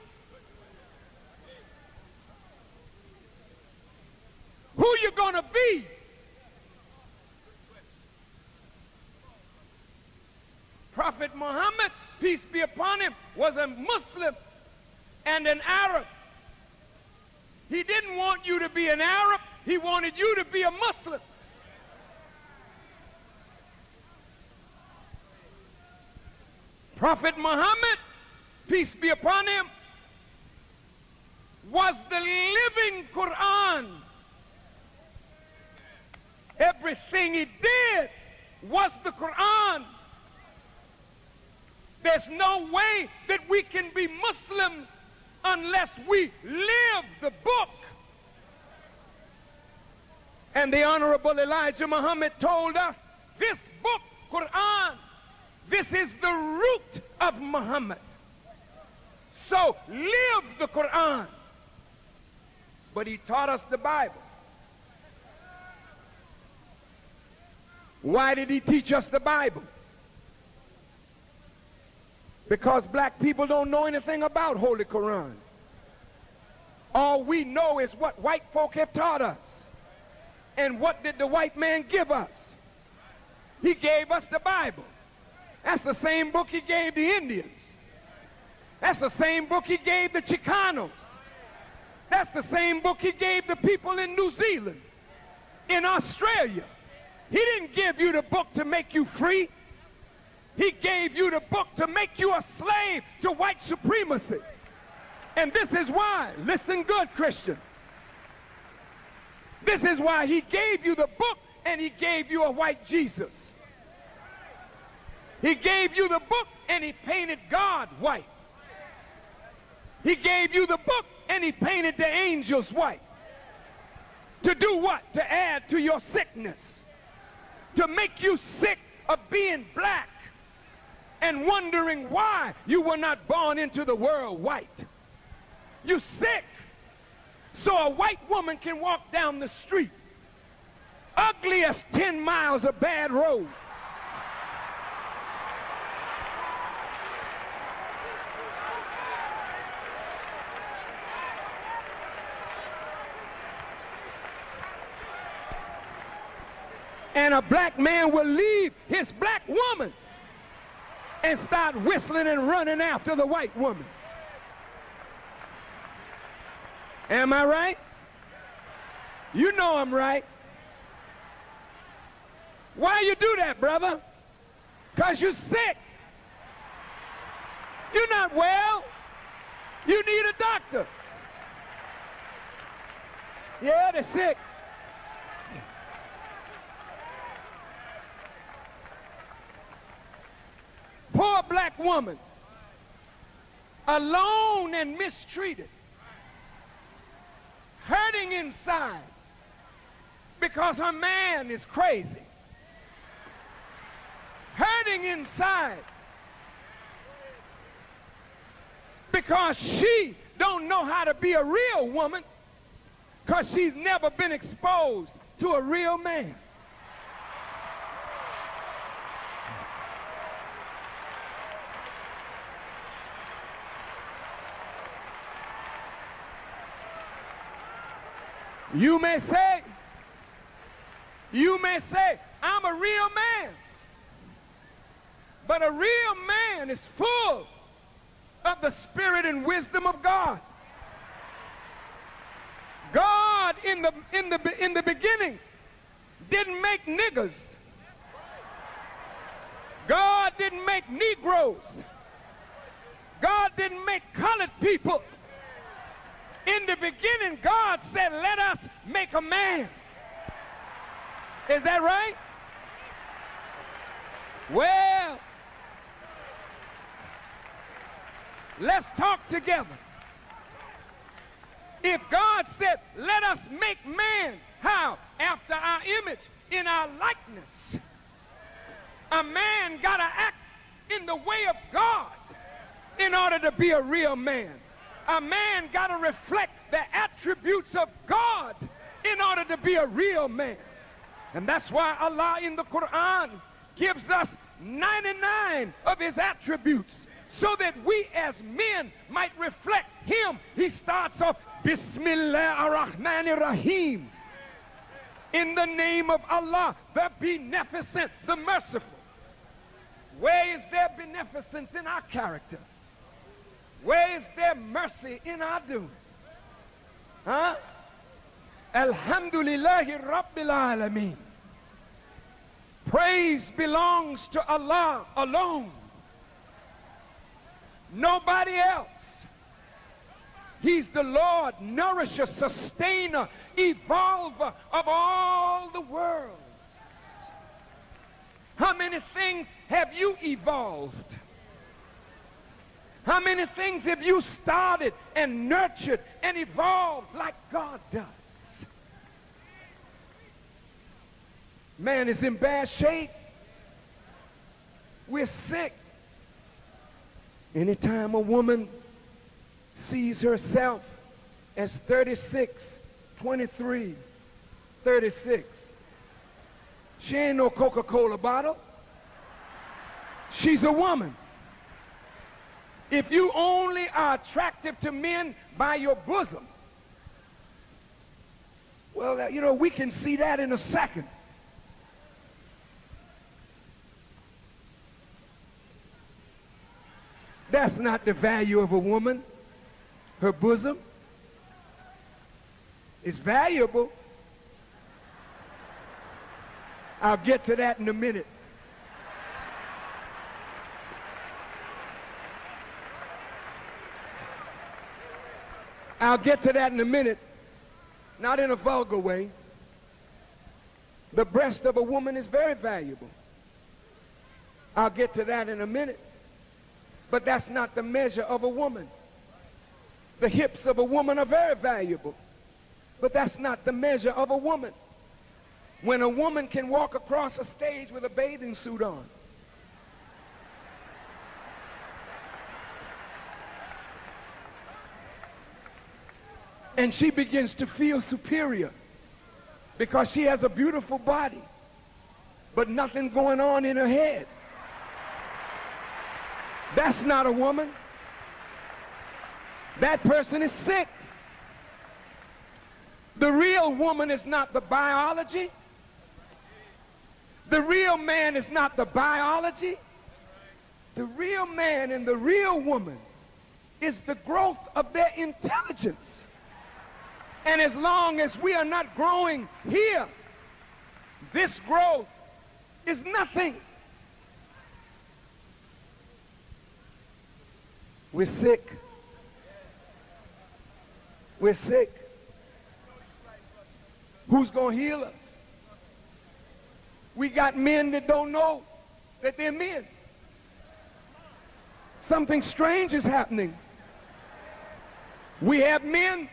Who you gonna be? Prophet Muhammad, peace be upon him, was a Muslim and an Arab. He didn't want you to be an Arab, he wanted you to be a Muslim. Prophet Muhammad, peace be upon him, was the living Quran. Everything he did was the Quran. There's no way that we can be Muslims unless we live the book. And the Honorable Elijah Muhammad told us, this book, Quran, this is the root of Muhammad. So live the Quran. But he taught us the Bible. Why did he teach us the Bible? Because black people don't know anything about Holy Quran. All we know is what white folk have taught us. And what did the white man give us? He gave us the Bible. That's the same book he gave the Indians. That's the same book he gave the Chicanos. That's the same book he gave the people in New Zealand, in Australia. He didn't give you the book to make you free. He gave you the book to make you a slave to white supremacy. And this is why, listen good, Christian. This is why he gave you the book and he gave you a white Jesus. He gave you the book and he painted God white. He gave you the book and he painted the angels white. To do what? To add to your sickness. To make you sick of being black and wondering why you were not born into the world white. You're sick. So a white woman can walk down the street, ugly as 10 miles of bad road. And a black man will leave his black woman and start whistling and running after the white woman. Am I right? You know I'm right. Why you do that, brother? Because you're sick. You're not well. You need a doctor. Yeah, they're sick. poor black woman, alone and mistreated, hurting inside because her man is crazy, hurting inside because she don't know how to be a real woman because she's never been exposed to a real man. You may say, I'm a real man. But a real man is full of the spirit and wisdom of God. God in the beginning didn't make niggers. God didn't make Negroes. God didn't make colored people. In the beginning, God said, let us make a man. Is that right? Well, let's talk together. If God said, let us make man, how? After our image, in our likeness. A man got to act in the way of God in order to be a real man. A man got to reflect the attributes of God in order to be a real man. And that's why Allah in the Quran gives us 99 of his attributes so that we as men might reflect him. He starts off, Bismillah ar-Rahman ar-Rahim. In the name of Allah, the beneficent, the merciful. Where is there beneficence in our character? Where is there mercy in our doing? Huh? Alhamdulillahi Rabbil Alameen. Praise belongs to Allah alone. Nobody else. He's the Lord, nourisher, sustainer, evolver of all the worlds. How many things have you evolved? How many things have you started and nurtured and evolved like God does? Man is in bad shape. We're sick. Anytime a woman sees herself as 36, 23, 36, she ain't no Coca-Cola bottle. She's a woman. If you only are attractive to men by your bosom, well, you know, we can see that in a second. That's not the value of a woman. Her bosom is valuable. I'll get to that in a minute. I'll get to that in a minute, not in a vulgar way. The breast of a woman is very valuable. I'll get to that in a minute. But that's not the measure of a woman. The hips of a woman are very valuable. But that's not the measure of a woman. When a woman can walk across a stage with a bathing suit on, and she begins to feel superior because she has a beautiful body, but nothing going on in her head. That's not a woman. That person is sick. The real woman is not the biology. The real man is not the biology. The real man and the real woman is the growth of their intelligence. And as long as we are not growing here, this growth is nothing. We're sick. We're sick. Who's going to heal us? We got men that don't know that they're men. Something strange is happening. We have men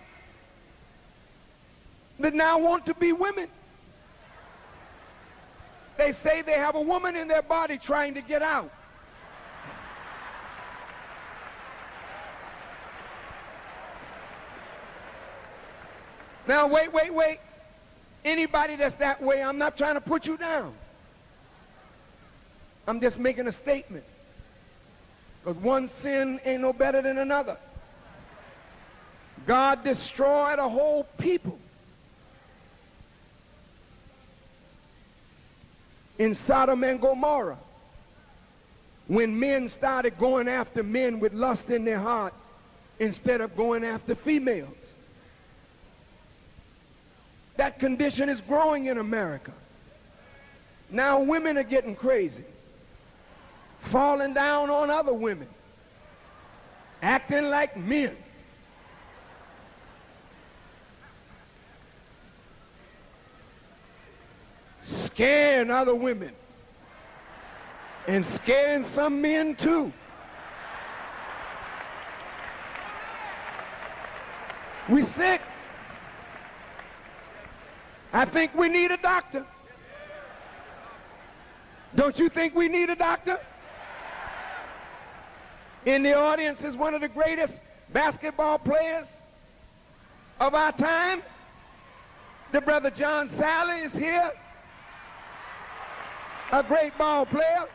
that now want to be women. They say they have a woman in their body trying to get out. Now, wait. Anybody that's that way, I'm not trying to put you down. I'm just making a statement. Because one sin ain't no better than another. God destroyed a whole people. In Sodom and Gomorrah, when men started going after men with lust in their heart instead of going after females. That condition is growing in America. Now women are getting crazy, falling down on other women, acting like men. Scaring other women and scaring some men too. We sick. I think we need a doctor. Don't you think we need a doctor? In the audience is one of the greatest basketball players of our time. The brother John Sally is here. A great ball player.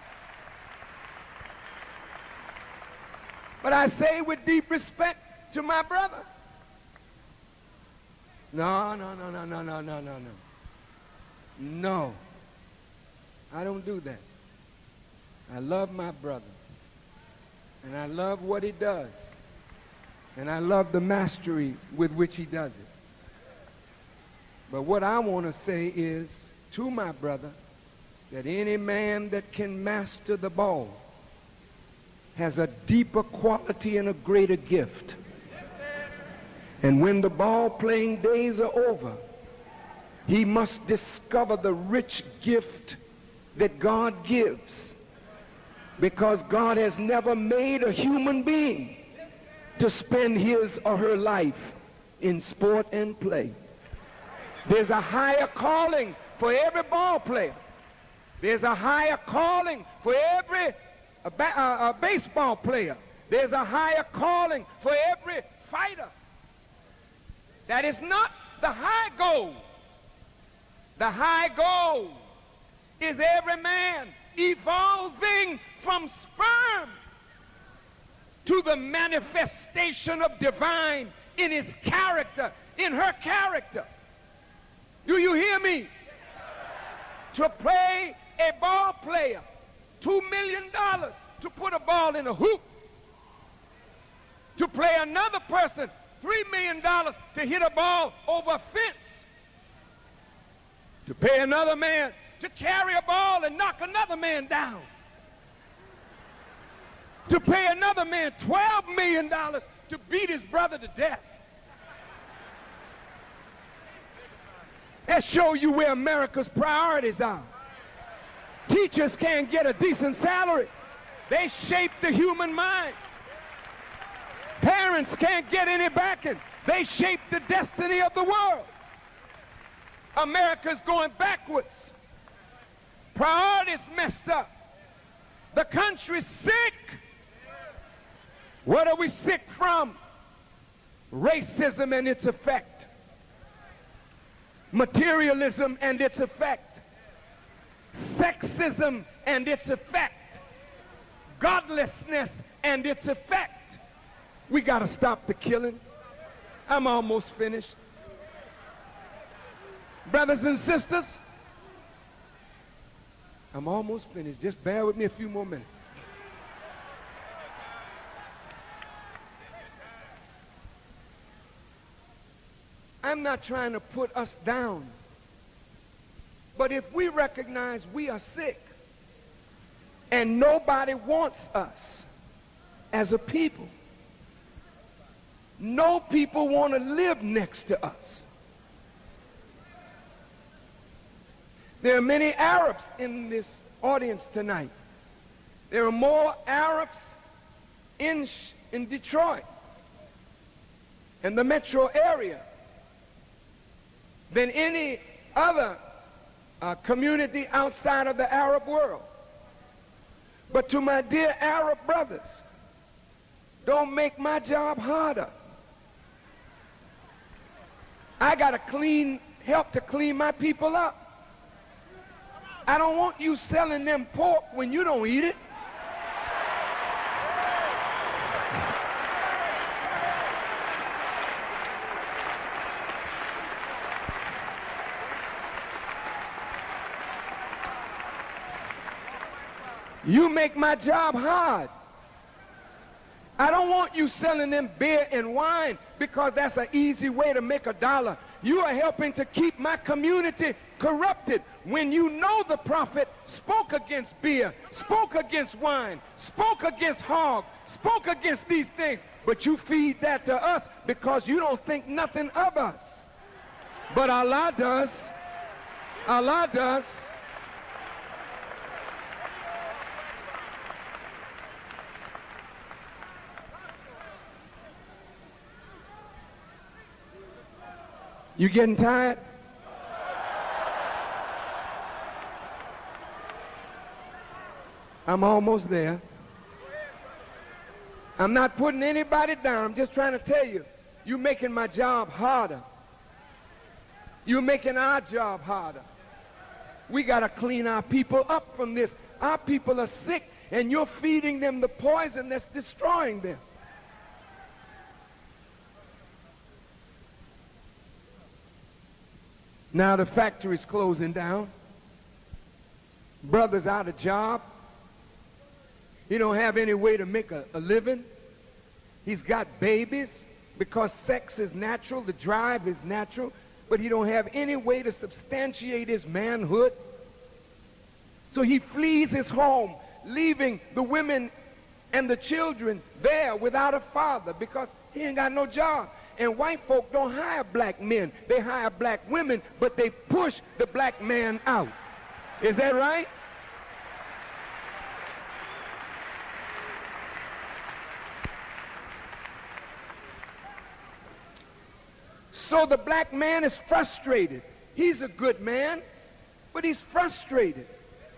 But I say with deep respect to my brother. No. No. I don't do that. I love my brother. And I love what he does. And I love the mastery with which he does it. But what I want to say is to my brother that any man that can master the ball has a deeper quality and a greater gift. And when the ball playing days are over, he must discover the rich gift that God gives. Because God has never made a human being to spend his or her life in sport and play. There's a higher calling for every ball player. There's a higher calling for every baseball player. There's a higher calling for every fighter. That is not the high goal. The high goal is every man evolving from sperm to the manifestation of divine in his character, in her character. Do you hear me? To play a ball player, $2 million to put a ball in a hoop. To play another person, $3 million to hit a ball over a fence. To pay another man to carry a ball and knock another man down. To pay another man $12 million to beat his brother to death. That shows you where America's priorities are. Teachers can't get a decent salary. They shape the human mind. Parents can't get any backing. They shape the destiny of the world. America's going backwards. Priorities messed up. The country's sick. What are we sick from? Racism and its effect. Materialism and its effect. Sexism and its effect. Godlessness and its effect. We got to stop the killing. I'm almost finished. Brothers and sisters, I'm almost finished. Just bear with me a few more minutes. I'm not trying to put us down. But if we recognize we are sick and nobody wants us as a people, no people want to live next to us. There are many Arabs in this audience tonight. There are more Arabs in Detroit and the metro area than any other community outside of the Arab world. But to my dear Arab brothers, don't make my job harder. I got to help to clean my people up. I don't want you selling them pork when you don't eat it. You make my job hard. I don't want you selling them beer and wine because that's an easy way to make $1. You are helping to keep my community corrupted when you know the prophet spoke against beer, spoke against wine, spoke against hog, spoke against these things, but you feed that to us because you don't think nothing of us. But Allah does. Allah does. You getting tired? I'm almost there. I'm not putting anybody down. I'm just trying to tell you, you're making my job harder. You're making our job harder. We got to clean our people up from this. Our people are sick, and you're feeding them the poison that's destroying them. Now the factory's closing down. Brother's out of job. He don't have any way to make a living. He's got babies because sex is natural, the drive is natural, but he don't have any way to substantiate his manhood. So he flees his home, leaving the women and the children there without a father because he ain't got no job. And white folk don't hire black men. They hire black women, but they push the black man out. Is that right? So the black man is frustrated. He's a good man, but he's frustrated.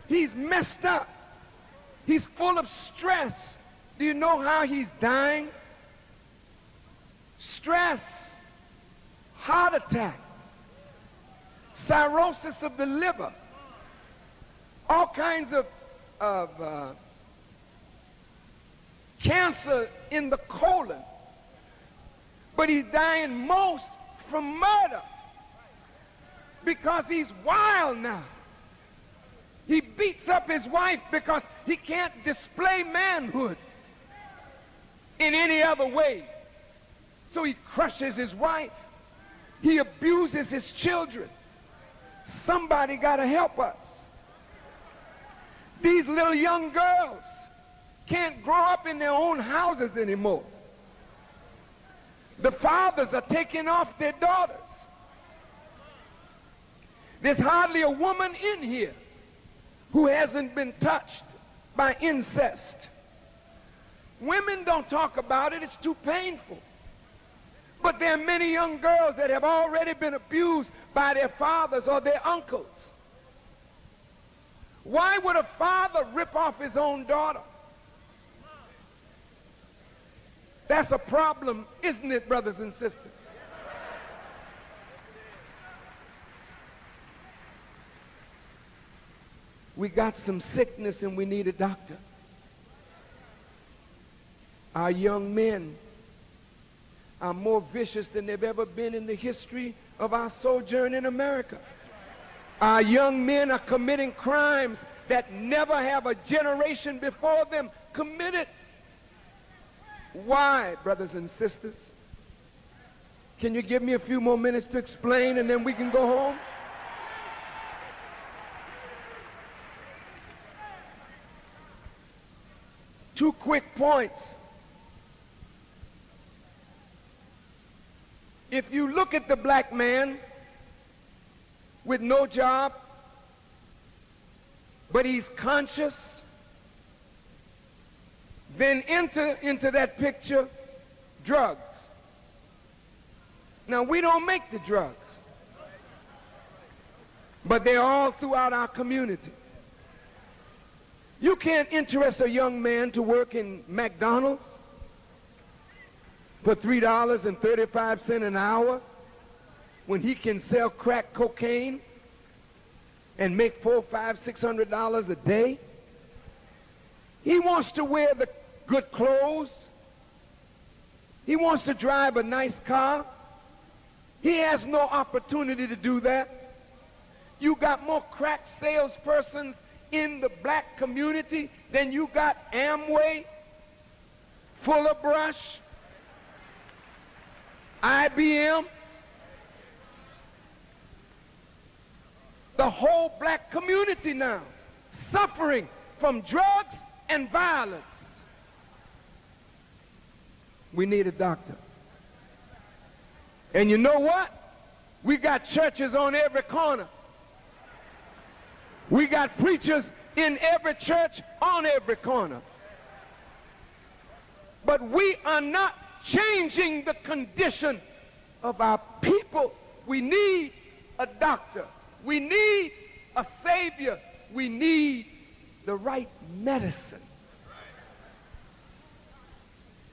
He's messed up. He's full of stress. Do you know how he's dying? Stress, heart attack, cirrhosis of the liver, all kinds of cancer in the colon. But he's dying most from murder because he's wild now. He beats up his wife because he can't display manhood in any other way. So he crushes his wife. He abuses his children. Somebody got to help us. These little young girls can't grow up in their own houses anymore. The fathers are taking off their daughters. There's hardly a woman in here who hasn't been touched by incest. Women don't talk about it. It's too painful. But there are many young girls that have already been abused by their fathers or their uncles. Why would a father rip off his own daughter? That's a problem, isn't it, brothers and sisters? We got some sickness and we need a doctor. Our young men are more vicious than they've ever been in the history of our sojourn in America. Our young men are committing crimes that never have a generation before them committed. Why, brothers and sisters? Can you give me a few more minutes to explain and then we can go home? Two quick points. If you look at the black man with no job, but he's conscious, Then enter into that picture drugs. Now, we don't make the drugs, but they're all throughout our community. You can't interest a young man to work in McDonald's for $3.35 an hour when he can sell crack cocaine and make $400, $500, $600 a day. He wants to wear the good clothes. He wants to drive a nice car. He has no opportunity to do that. You got more crack salespersons in the black community than you got Amway, Fuller Brush, IBM. The whole black community now suffering from drugs and violence. We need a doctor. And you know what? We got churches on every corner. We got preachers in every church on every corner. But we are not changing the condition of our people. We need a doctor. We need a savior. We need the right medicine.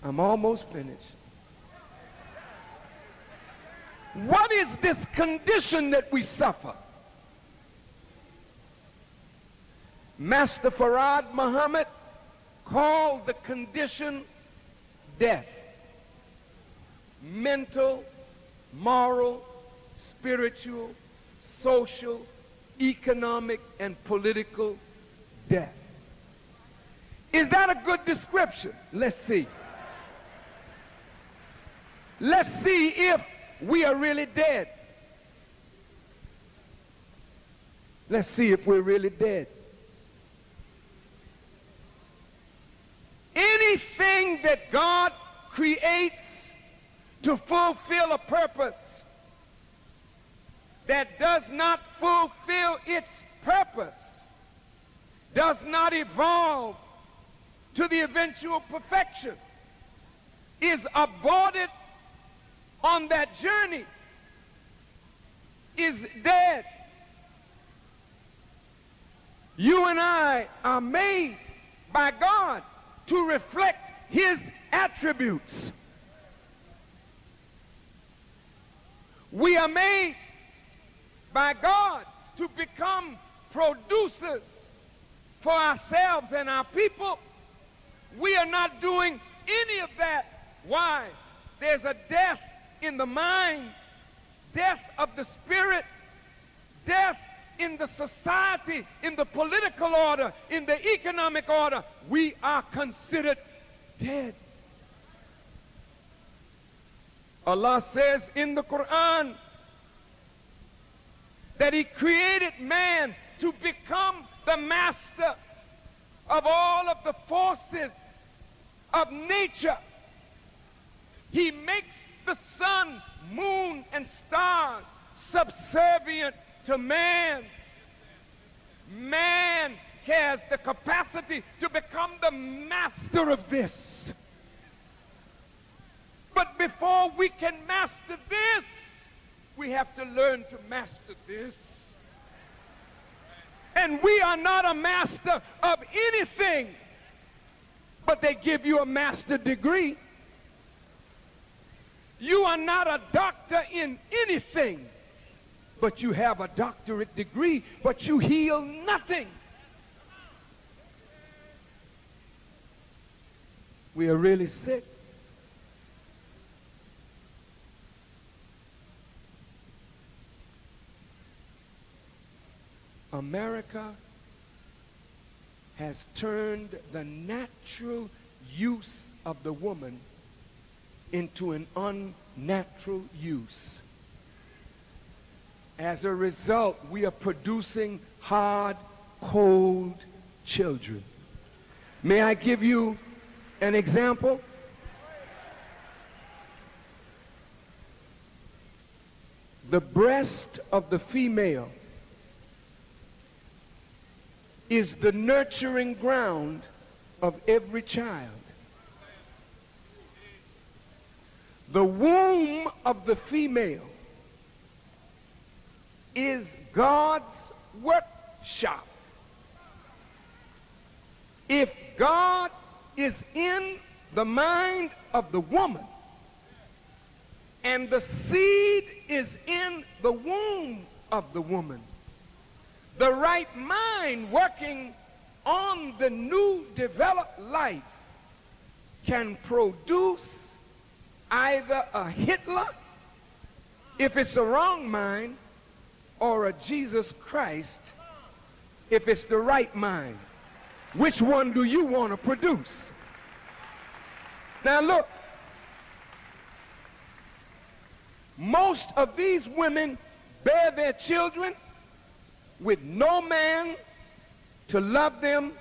I'm almost finished. What is this condition that we suffer? Master Farad Muhammad called the condition death. Mental, moral, spiritual, social, economic, and political death. Is that a good description? Let's see. Let's see if we are really dead. Let's see if we're really dead. Anything that God creates to fulfill a purpose that does not fulfill its purpose, does not evolve to the eventual perfection, is aborted on that journey, is dead. You and I are made by God to reflect his attributes. We are made by God to become producers for ourselves and our people. We are not doing any of that. Why? There's a death in the mind, death of the spirit, death in the society, in the political order, in the economic order. We are considered dead. Allah says in the Quran that he created man to become the master of all of the forces of nature. He makes the sun, moon, and stars subservient to man. Man has the capacity to become the master of this. But before we can master this, we have to learn to master this. And we are not a master of anything, but they give you a master degree. You are not a doctor in anything, but you have a doctorate degree, but you heal nothing. We are really sick. America has turned the natural use of the woman into an unnatural use. As a result, we are producing hard, cold children. May I give you an example? The breast of the female is the nurturing ground of every child. The womb of the female is God's workshop. If God is in the mind of the woman, and the seed is in the womb of the woman, the right mind working on the new developed life can produce either a Hitler, if it's the wrong mind, or a Jesus Christ, if it's the right mind. Which one do you want to produce? Now look, most of these women bear their children with no man to love them,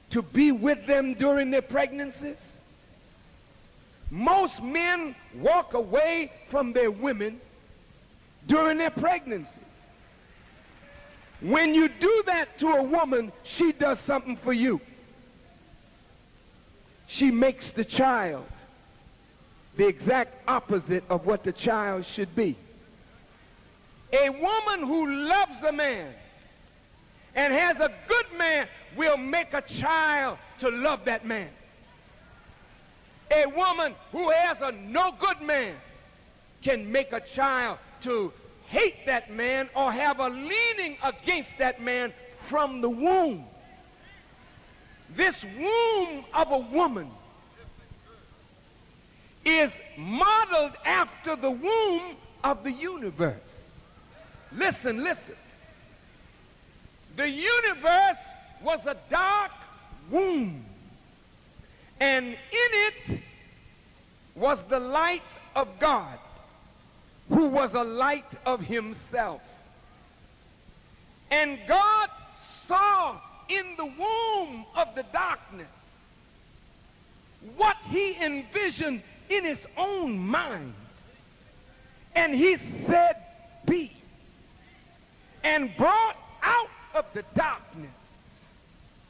to be with them during their pregnancies. Most men walk away from their women during their pregnancies. When you do that to a woman, she does something for you. She makes the child the exact opposite of what the child should be. A woman who loves a man and has a good man will make a child to love that man. A woman who has a no good man can make a child to hate that man or have a leaning against that man from the womb. This womb of a woman is modeled after the womb of the universe. Listen, listen. The universe was a dark womb, and in it was the light of God, who was a light of himself. And God saw in the womb of the darkness what he envisioned in his own mind. And he said, be. And brought out of the darkness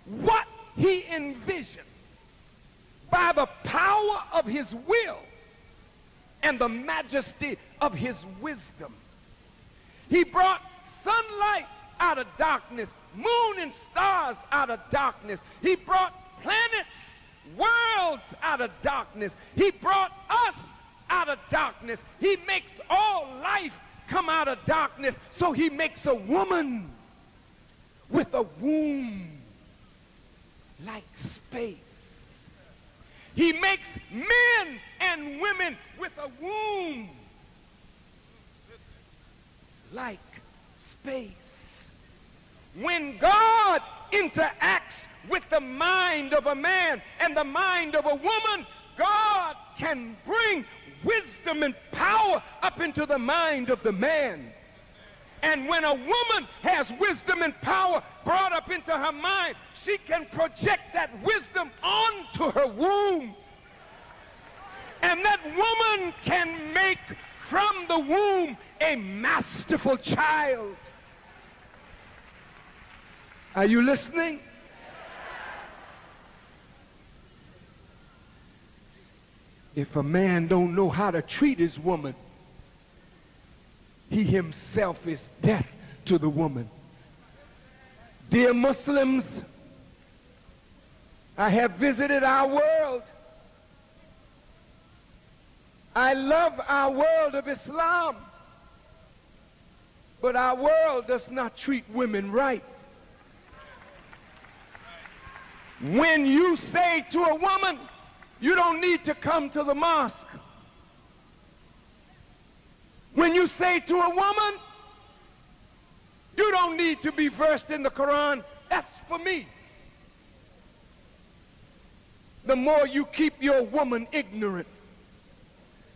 what he envisioned by the power of his will and the majesty of his wisdom. He brought sunlight out of darkness, moon and stars out of darkness. He brought planets, worlds out of darkness. He brought us out of darkness. He makes all life come out of darkness. So he makes a woman with a womb like space. He makes men and women with a womb like space. When God interacts with the mind of a man and the mind of a woman, God can bring wisdom and power up into the mind of the man. And when a woman has wisdom and power brought up into her mind, she can project that wisdom onto her womb. And that woman can make from the womb a masterful child. Are you listening? If a man don't know how to treat his woman, he himself is death to the woman. Dear Muslims, I have visited our world. I love our world of Islam, but our world does not treat women right. When you say to a woman, you don't need to come to the mosque. When you say to a woman, you don't need to be versed in the Quran, that's for me. The more you keep your woman ignorant,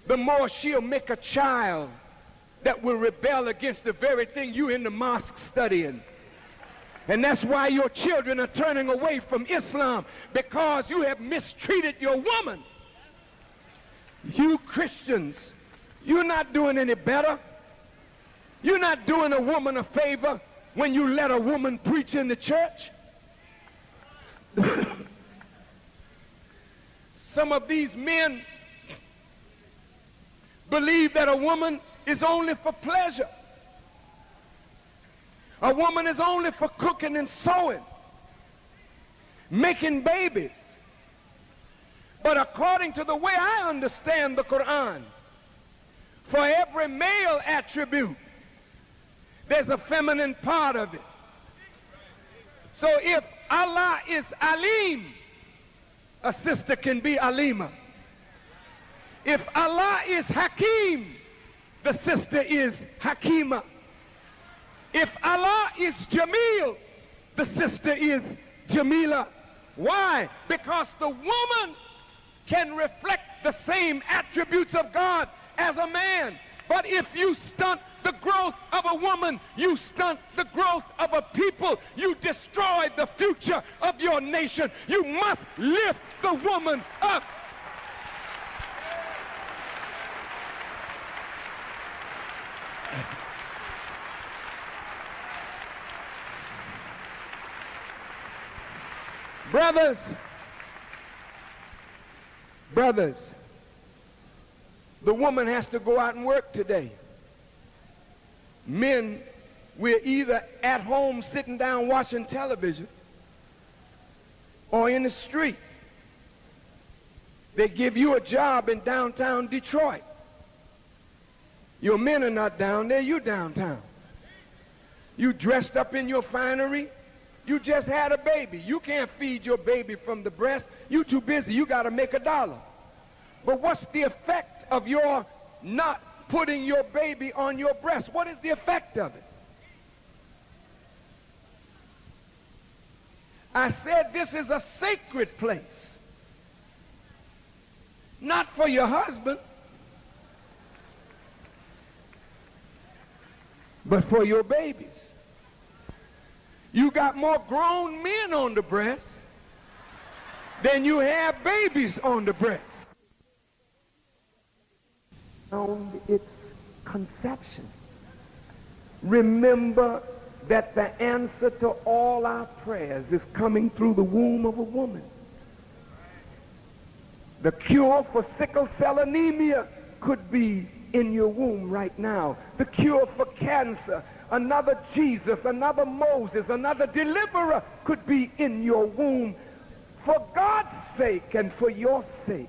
the more she'll make a child that will rebel against the very thing you in the mosque studying. And that's why your children are turning away from Islam, because you have mistreated your woman. You Christians, you're not doing any better. You're not doing a woman a favor when you let a woman preach in the church. Some of these men believe that a woman is only for pleasure. A woman is only for cooking and sewing, making babies. But according to the way I understand the Quran, for every male attribute, there's a feminine part of it. So if Allah is Alim, a sister can be Alima. If Allah is Hakim, the sister is Hakima. If Allah is Jamil, the sister is Jamila. Why? Because the woman can reflect the same attributes of God as a man. But if you stunt the growth of a woman, you stunt the growth of a people. You destroy the future of your nation. You must lift the woman up. Brothers, the woman has to go out and work today. Men, we're either at home sitting down watching television or in the street. They give you a job in downtown Detroit. Your men are not down there, you downtown. You dressed up in your finery. You just had a baby. You can't feed your baby from the breast. You too busy. You got to make $1. But what's the effect of your not putting your baby on your breast? What is the effect of it? I said this is a sacred place. Not for your husband, but for your babies. You got more grown men on the breast than you have babies on the breast. On its conception. Remember that the answer to all our prayers is coming through the womb of a woman. The cure for sickle cell anemia could be in your womb right now. The cure for cancer, another Jesus, another Moses, another deliverer could be in your womb. For God's sake and for your sake,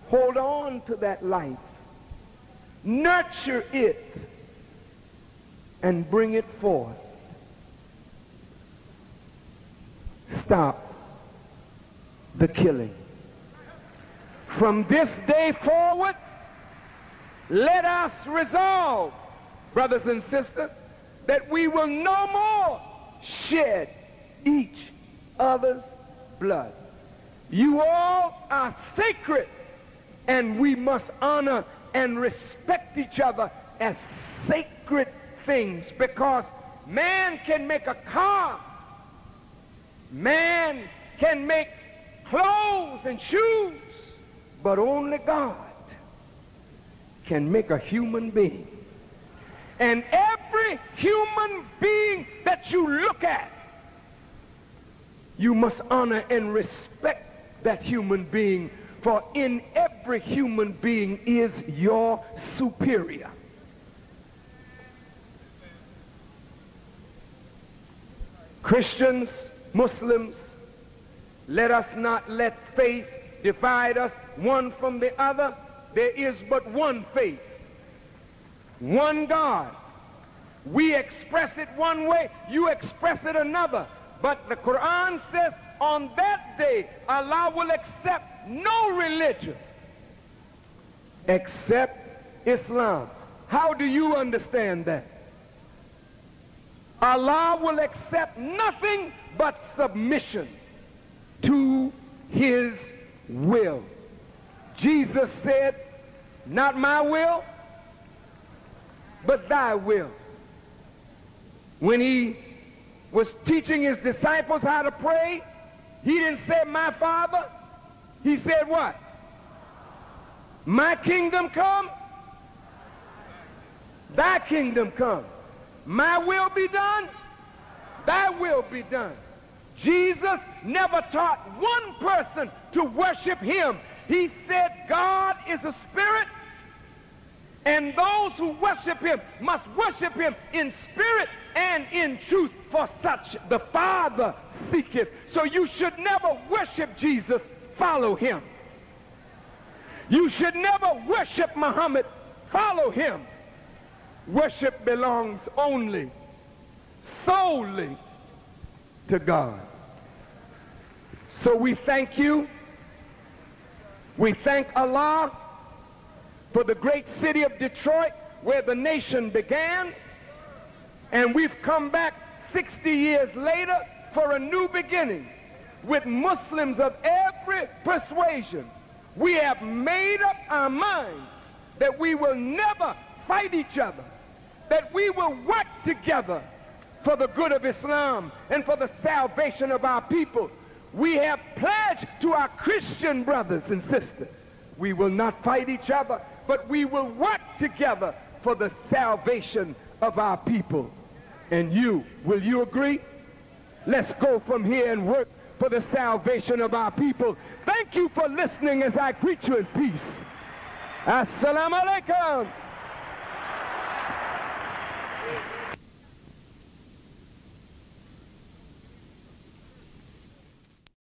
hold on to that life. Nurture it and bring it forth. Stop the killing. From this day forward, let us resolve, brothers and sisters, that we will no more shed each other's blood. You all are sacred, and we must honor and respect each other as sacred things, because man can make a car, man can make clothes and shoes, but only God can make a human being. And every human being that you look at, you must honor and respect that human being, for in every human being is your superior. Christians, Muslims, let us not let faith divide us one from the other. There is but one faith, one God. We express it one way, you express it another. But the Quran says on that day, Allah will accept no religion except Islam. How do you understand that? Allah will accept nothing but submission to his will. Jesus said, not my will, but thy will. When he was teaching his disciples how to pray, he didn't say, my Father. He said what? My kingdom come, thy kingdom come. My will be done, thy will be done. Jesus never taught one person to worship him. He said God is a spirit, and those who worship him must worship him in spirit and in truth, for such the Father seeketh. So you should never worship Jesus, follow him. You should never worship Muhammad, follow him. Worship belongs only, solely to God. So we thank you. We thank Allah for the great city of Detroit, where the nation began. And we've come back 60 years later for a new beginning with Muslims of every persuasion. We have made up our minds that we will never fight each other, that we will work together for the good of Islam and for the salvation of our people. We have pledged to our Christian brothers and sisters, we will not fight each other, but we will work together for the salvation of our people. And will you agree? Let's go from here and work for the salvation of our people. Thank you for listening as I greet you in peace. Assalamu alaikum.